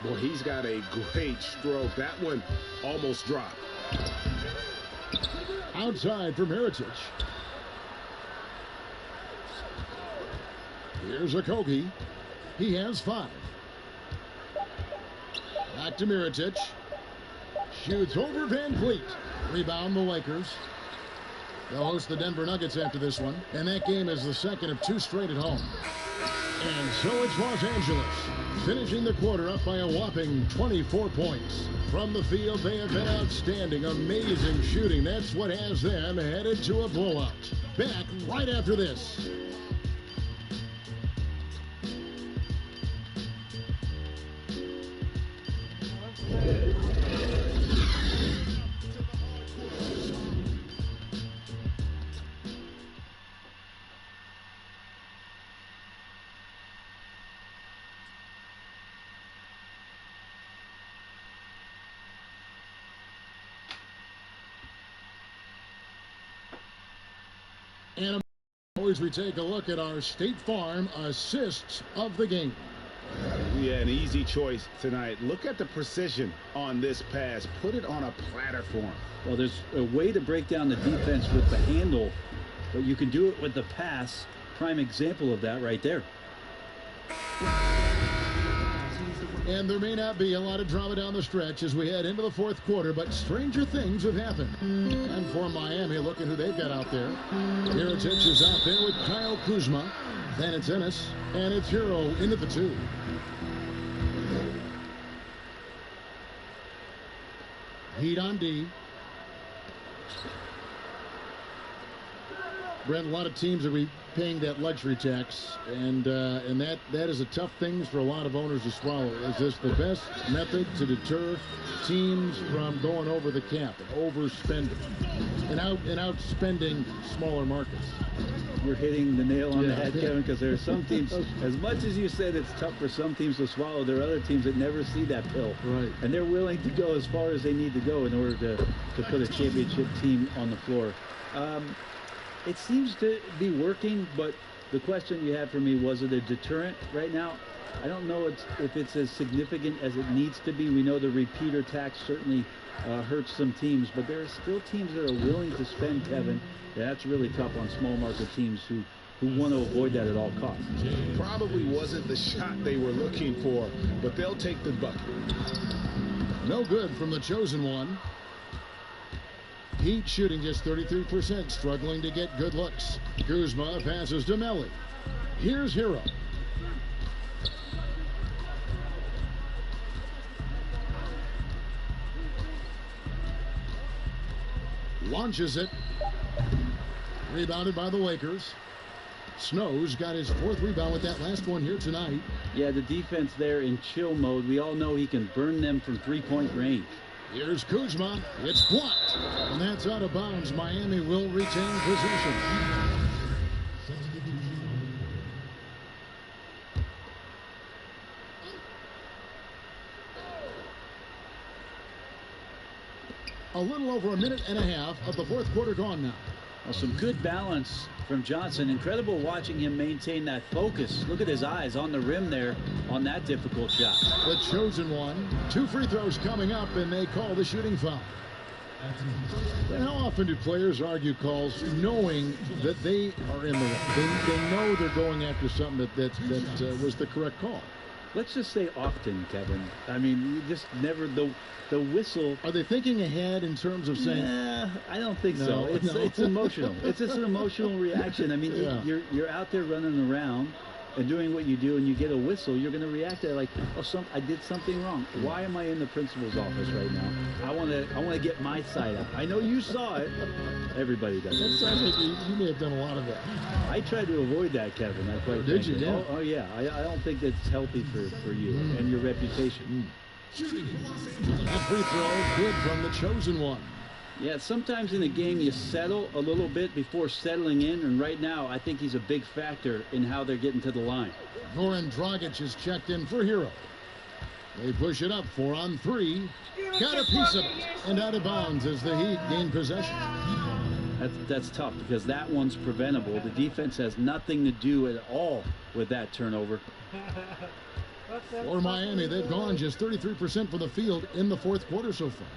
Boy, he's got a great stroke. That one almost dropped. Outside for Mirotic. Here's Okogie. He has 5. Back to Mirotic. Shoots over Van Fleet. Rebound the Lakers. They'll host the Denver Nuggets after this one. And that game is the second of 2 straight at home. And so it's Los Angeles, finishing the quarter up by a whopping 24 points. From the field, they have been outstanding, amazing shooting. That's what has them headed to a blowout. Back right after this. And always we take a look at our State Farm assists of the game. Yeah, an easy choice tonight. Look at the precision on this pass. Put it on a platter for him. Well, there's a way to break down the defense with the handle, but you can do it with the pass. Prime example of that right there. And there may not be a lot of drama down the stretch as we head into the fourth quarter, but stranger things have happened. And for Miami, look at who they've got out there. Mirotic is out there with Kyle Kuzma. Then it's Ennis, and it's Hero into the 2. Heat on D. Brent, a lot of teams are paying that luxury tax, and that is a tough thing for a lot of owners to swallow. Is this the best method to deter teams from going over the cap and overspending and outspending smaller markets? You're hitting the nail on the head, Kevin, because there are some teams, as much as you said it's tough for some teams to swallow, there are other teams that never see that pill. Right. And they're willing to go as far as they need to go in order to put a championship team on the floor. It seems to be working, but the question you have for me, was it a deterrent right now? I don't know if it's as significant as it needs to be. We know the repeater tax certainly hurts some teams, but there are still teams that are willing to spend, Kevin. That's really tough on small market teams who want to avoid that at all costs. Probably wasn't the shot they were looking for, but they'll take the bucket. No good from the chosen one. Heat shooting just 33%, struggling to get good looks. Kuzma passes to Melli. Here's Hero. Launches it. Rebounded by the Lakers. Snow's got his 4th rebound with that last one here tonight. Yeah, the defense there in chill mode. We all know he can burn them from 3-point range. Here's Kuzma. It's blocked. And that's out of bounds. Miami will retain possession. A little over a minute and a half of the fourth quarter gone now. Well, some good balance from Johnson. Incredible watching him maintain that focus. Look at his eyes on the rim there on that difficult shot. The chosen one. 2 free throws coming up, and they call the shooting foul. And how often do players argue calls knowing that they are in the wrong? They know they're going after something that was the correct call. Let's just say often, Kevin. I mean, you just never the whistle. Are they thinking ahead in terms of saying? Nah, I don't think so. It's emotional. It's just an emotional reaction. I mean, you're out there running around and doing what you do, and you get a whistle, you're going to react to it like, oh, I did something wrong. Why am I in the principal's office right now? I want to get my side up. I know you saw it. Everybody does. That sounds like you may have done a lot of that. I tried to avoid that, Kevin. Did you? Yeah. Oh yeah. I don't think that's healthy for you and your reputation. That free throw good from the chosen one. Yeah, sometimes in a game you settle a little bit before settling in, and right now I think he's a big factor in how they're getting to the line. Goran Dragic is checked in for Hero. They push it up 4 on 3. Got a piece of it and out of bounds as the Heat gain possession. That's tough because that one's preventable. The defense has nothing to do at all with that turnover. For Miami, they've gone just 33% from the field in the fourth quarter so far.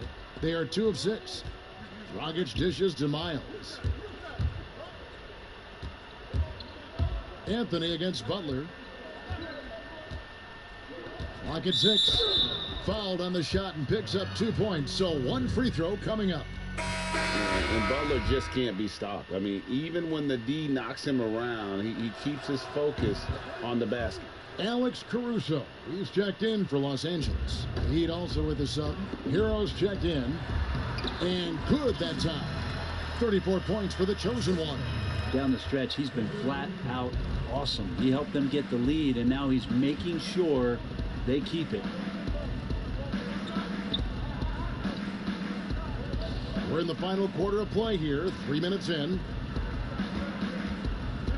They are 2 of 6. Dragic dishes to Miles. Anthony against Butler. Clock at 6. Fouled on the shot and picks up 2 points. So 1 free throw coming up. And Butler just can't be stopped. I mean, even when the D knocks him around, he keeps his focus on the basket. Alex Caruso, he's checked in for Los Angeles. Heat also with the sub. Heroes checked in. And good that time. 34 points for the chosen one. Down the stretch, he's been flat out awesome. He helped them get the lead, and now he's making sure they keep it. We're in the final quarter of play here, 3 minutes in.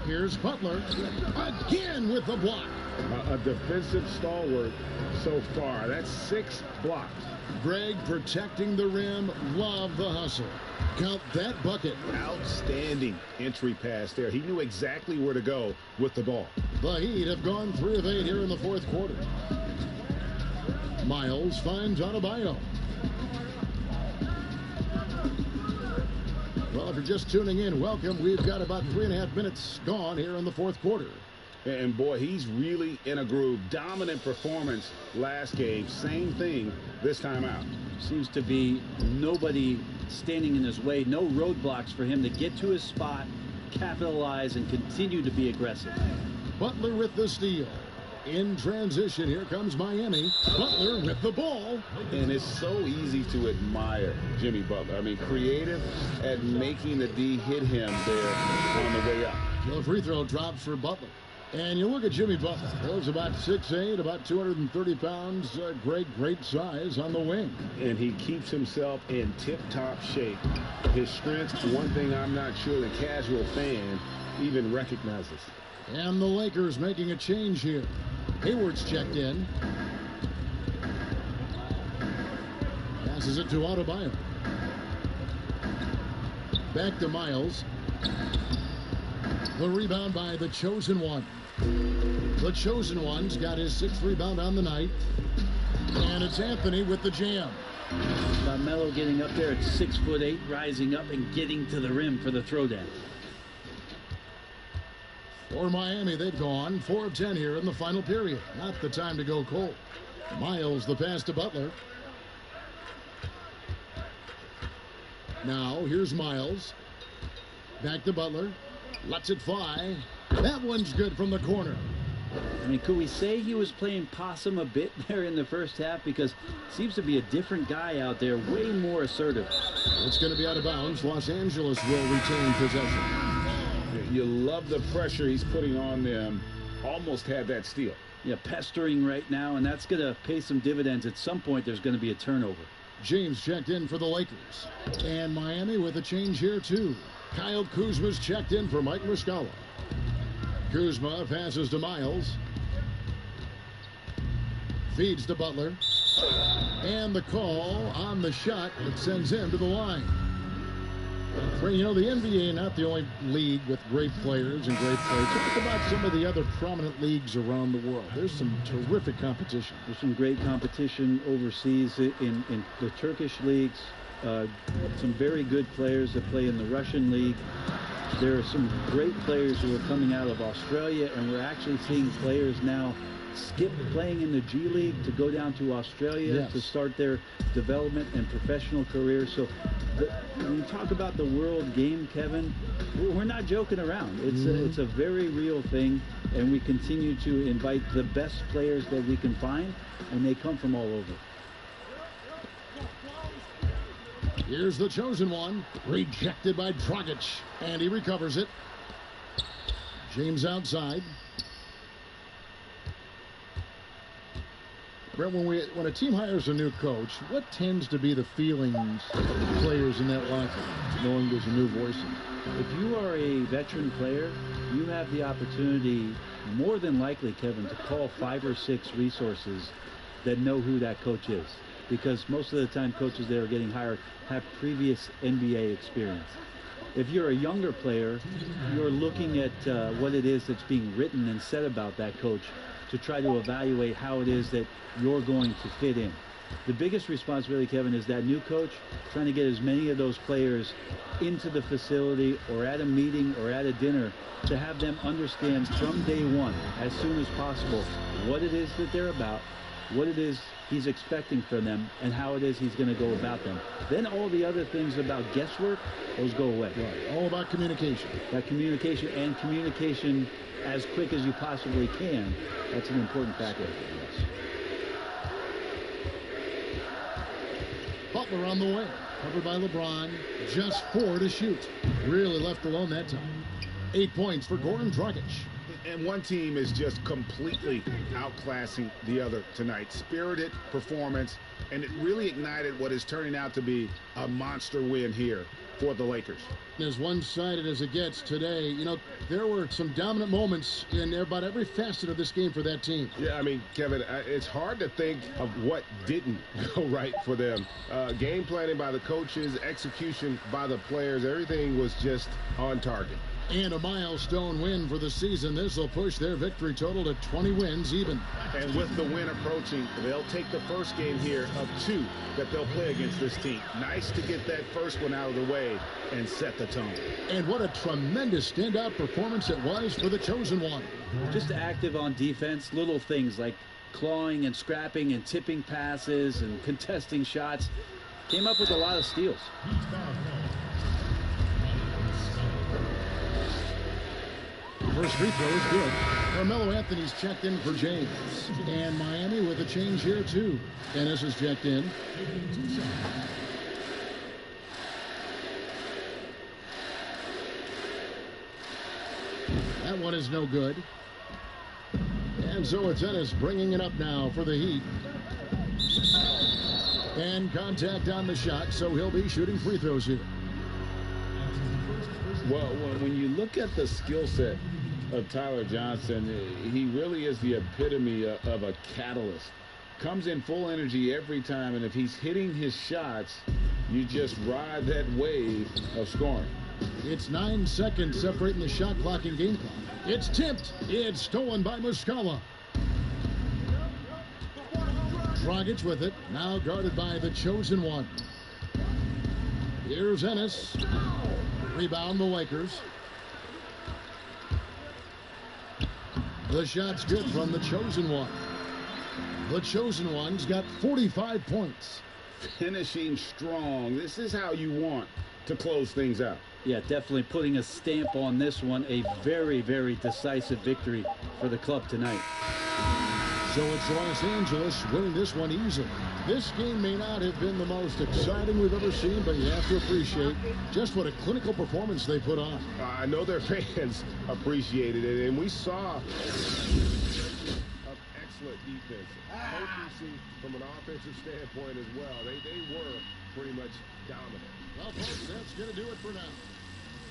Here's Butler again with the block. A defensive stalwart so far. That's 6 blocks. Greg protecting the rim. Love the hustle. Count that bucket. Outstanding entry pass there. He knew exactly where to go with the ball. The Heat have gone 3 of 8 here in the fourth quarter. Miles finds Adebayo. Well, if you're just tuning in, welcome. We've got about 3.5 minutes gone here in the fourth quarter. And boy, he's really in a groove. Dominant performance last game. Same thing this time out. Seems to be nobody standing in his way. No roadblocks for him to get to his spot, capitalize, and continue to be aggressive. Butler with the steal. In transition, here comes Miami. Butler with the ball. And it's so easy to admire Jimmy Butler. I mean, creative at making the D hit him there on the way up. The free throw drops for Butler. And you look at Jimmy Butler. He's about 6'8", about 230 pounds. Great size on the wing. And he keeps himself in tip-top shape. His strength, one thing I'm not sure the casual fan even recognizes. And the Lakers making a change here. Hayward's checked in. Passes it to Adebayo. Back to Miles. The rebound by the chosen one. The chosen one's got his 6th rebound on the night. And it's Anthony with the jam. Melo getting up there at 6'8", rising up and getting to the rim for the throwdown. For Miami, they've gone 4 of 10 here in the final period. Not the time to go cold. Miles, the pass to Butler. Now, here's Miles. Back to Butler. Lets it fly. That one's good from the corner. I mean, could we say he was playing possum a bit there in the first half? Because it seems to be a different guy out there, way more assertive. It's going to be out of bounds. Los Angeles will retain possession. You love the pressure he's putting on them. Almost had that steal. Yeah, pestering right now, and that's going to pay some dividends. At some point, there's going to be a turnover. James checked in for the Lakers. And Miami with a change here, too. Kyle Kuzma's checked in for Mike Muscala. Kuzma passes to Miles. Feeds to Butler. And the call on the shot that sends him to the line. Well, you know, the NBA not the only league with great players and great players. Talk about some of the other prominent leagues around the world. There's some terrific competition. There's some great competition overseas in the Turkish leagues. Some very good players that play in the Russian league. There are some great players who are coming out of Australia, and we're actually seeing players now skip playing in the G League to go down to Australia to start their development and professional career. So when you talk about the world game, Kevin, we're not joking around. It's a very real thing, and we continue to invite the best players that we can find, and they come from all over. Here's the chosen one, rejected by Dragic, and he recovers it. James outside. Brett, when a team hires a new coach, what tends to be the feelings of the players in that locker room, knowing there's a new voice in it? If you are a veteran player, you have the opportunity, more than likely, Kevin, to call 5 or 6 resources that know who that coach is. Because most of the time coaches that are getting hired have previous NBA experience. If you're a younger player, you're looking at what it is that's being written and said about that coach to try to evaluate how it is that you're going to fit in. The biggest responsibility, Kevin, is that new coach trying to get as many of those players into the facility or at a meeting or at a dinner to have them understand from day one, as soon as possible, what it is that they're about, what it is he's expecting from them and how it is he's going to go about them. Then all the other things about guesswork, those go away. Right. All about communication. That communication and communication as quick as you possibly can, that's an important factor. Butler on the wing. Covered by LeBron. Just 4 to shoot. Really left alone that time. 8 points for Goran Dragic. And one team is just completely outclassing the other tonight. Spirited performance, and it really ignited what is turning out to be a monster win here for the Lakers. As one-sided as it gets today, you know, there were some dominant moments in about every facet of this game for that team. Yeah, I mean, Kevin, it's hard to think of what didn't go right for them. Game planning by the coaches, execution by the players, everything was just on target. And a milestone win for the season. This will push their victory total to 20 wins even. And with the win approaching, they'll take the first game here of 2 that they'll play against this team. Nice to get that first one out of the way and set the tone. And what a tremendous standout performance it was for the chosen one. Just active on defense, little things like clawing and scrapping and tipping passes and contesting shots. Came up with a lot of steals. First free throw is good. Carmelo Anthony's checked in for James. And Miami with a change here, too. Ennis is checked in. That one is no good. And so it's Ennis bringing it up now for the Heat. And contact on the shot, so he'll be shooting free throws here. Well, when you look at the skill set of Tyler Johnson, he really is the epitome of a catalyst. Comes in full energy every time, and if he's hitting his shots, you just ride that wave of scoring. It's 9 seconds separating the shot clock and game clock. It's tipped. It's stolen by Muscala. Dragic with it, now guarded by the chosen one. Here's Ennis. Rebound the Lakers. The shot's good from the chosen one. The chosen one's got 45 points. Finishing strong. This is how you want to close things out. Yeah, definitely putting a stamp on this one. A very, very decisive victory for the club tonight. So it's Los Angeles winning this one easily. This game may not have been the most exciting we've ever seen, but you have to appreciate just what a clinical performance they put on. I know their fans appreciated it, and we saw excellent defense. Potency from an offensive standpoint as well. They were pretty much dominant. Well, folks, that's going to do it for now.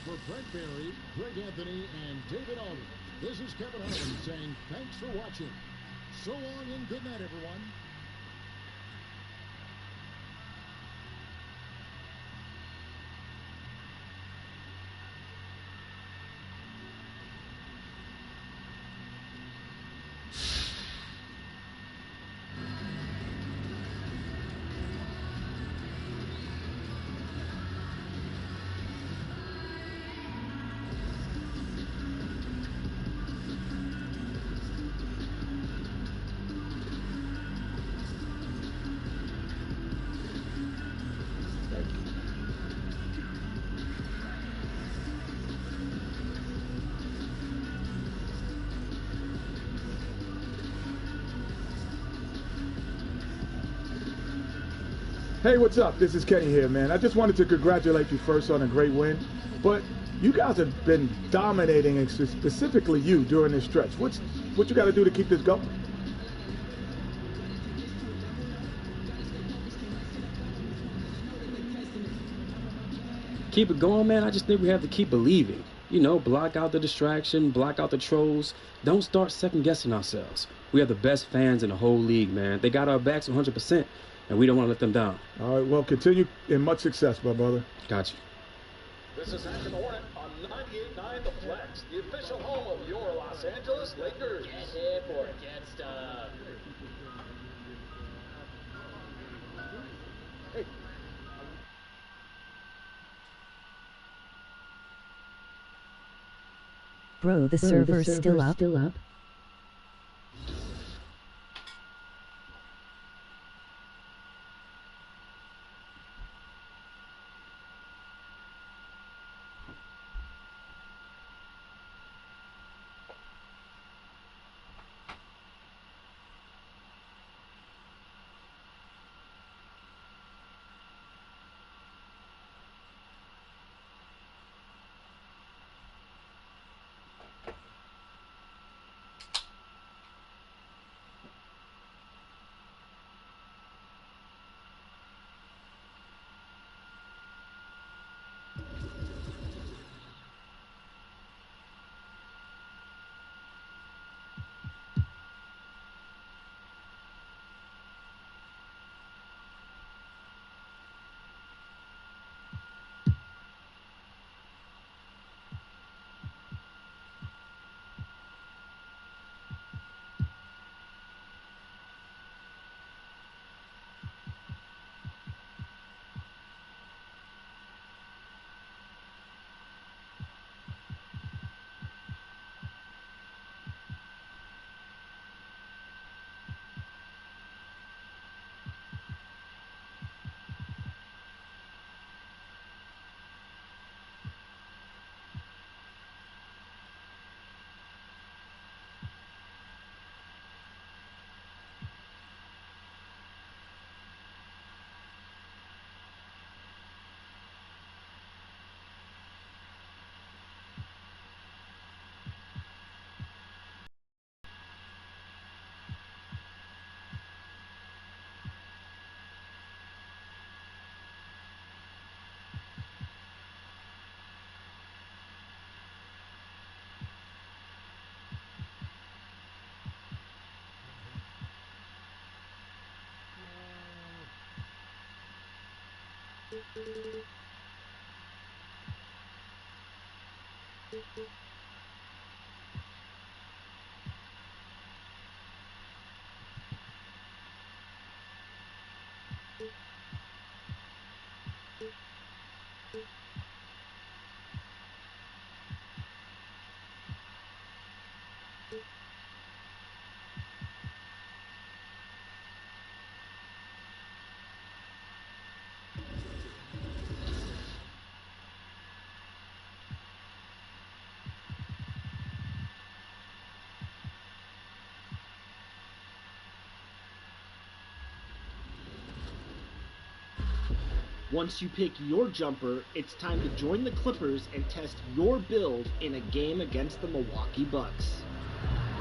For Brent Barry, Greg Anthony, and David Aldridge, this is Kevin Harlan saying thanks for watching. So long and good night, everyone. Hey, what's up? This is Kenny here, man. I just wanted to congratulate you first on a great win, but you guys have been dominating, and specifically you, during this stretch. What you got to do to keep this going? Keep it going, man. I just think we have to keep believing. You know, block out the distraction, block out the trolls. Don't start second-guessing ourselves. We have the best fans in the whole league, man. They got our backs 100%. And we don't want to let them down. All right, well, continue and much success, my brother. Gotcha. This is Hack and Hornet on 98.9 The Flex, the official home of your Los Angeles Lakers. Get here for it. Get stuff. Hey. Bro, the server's still up. Once you pick your jumper, it's time to join the Clippers and test your build in a game against the Milwaukee Bucks.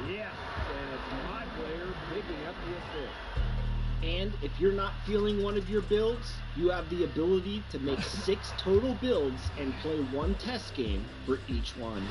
Yes, and it's my player picking up the assist. And if you're not feeling one of your builds, you have the ability to make 6 total builds and play one test game for each one.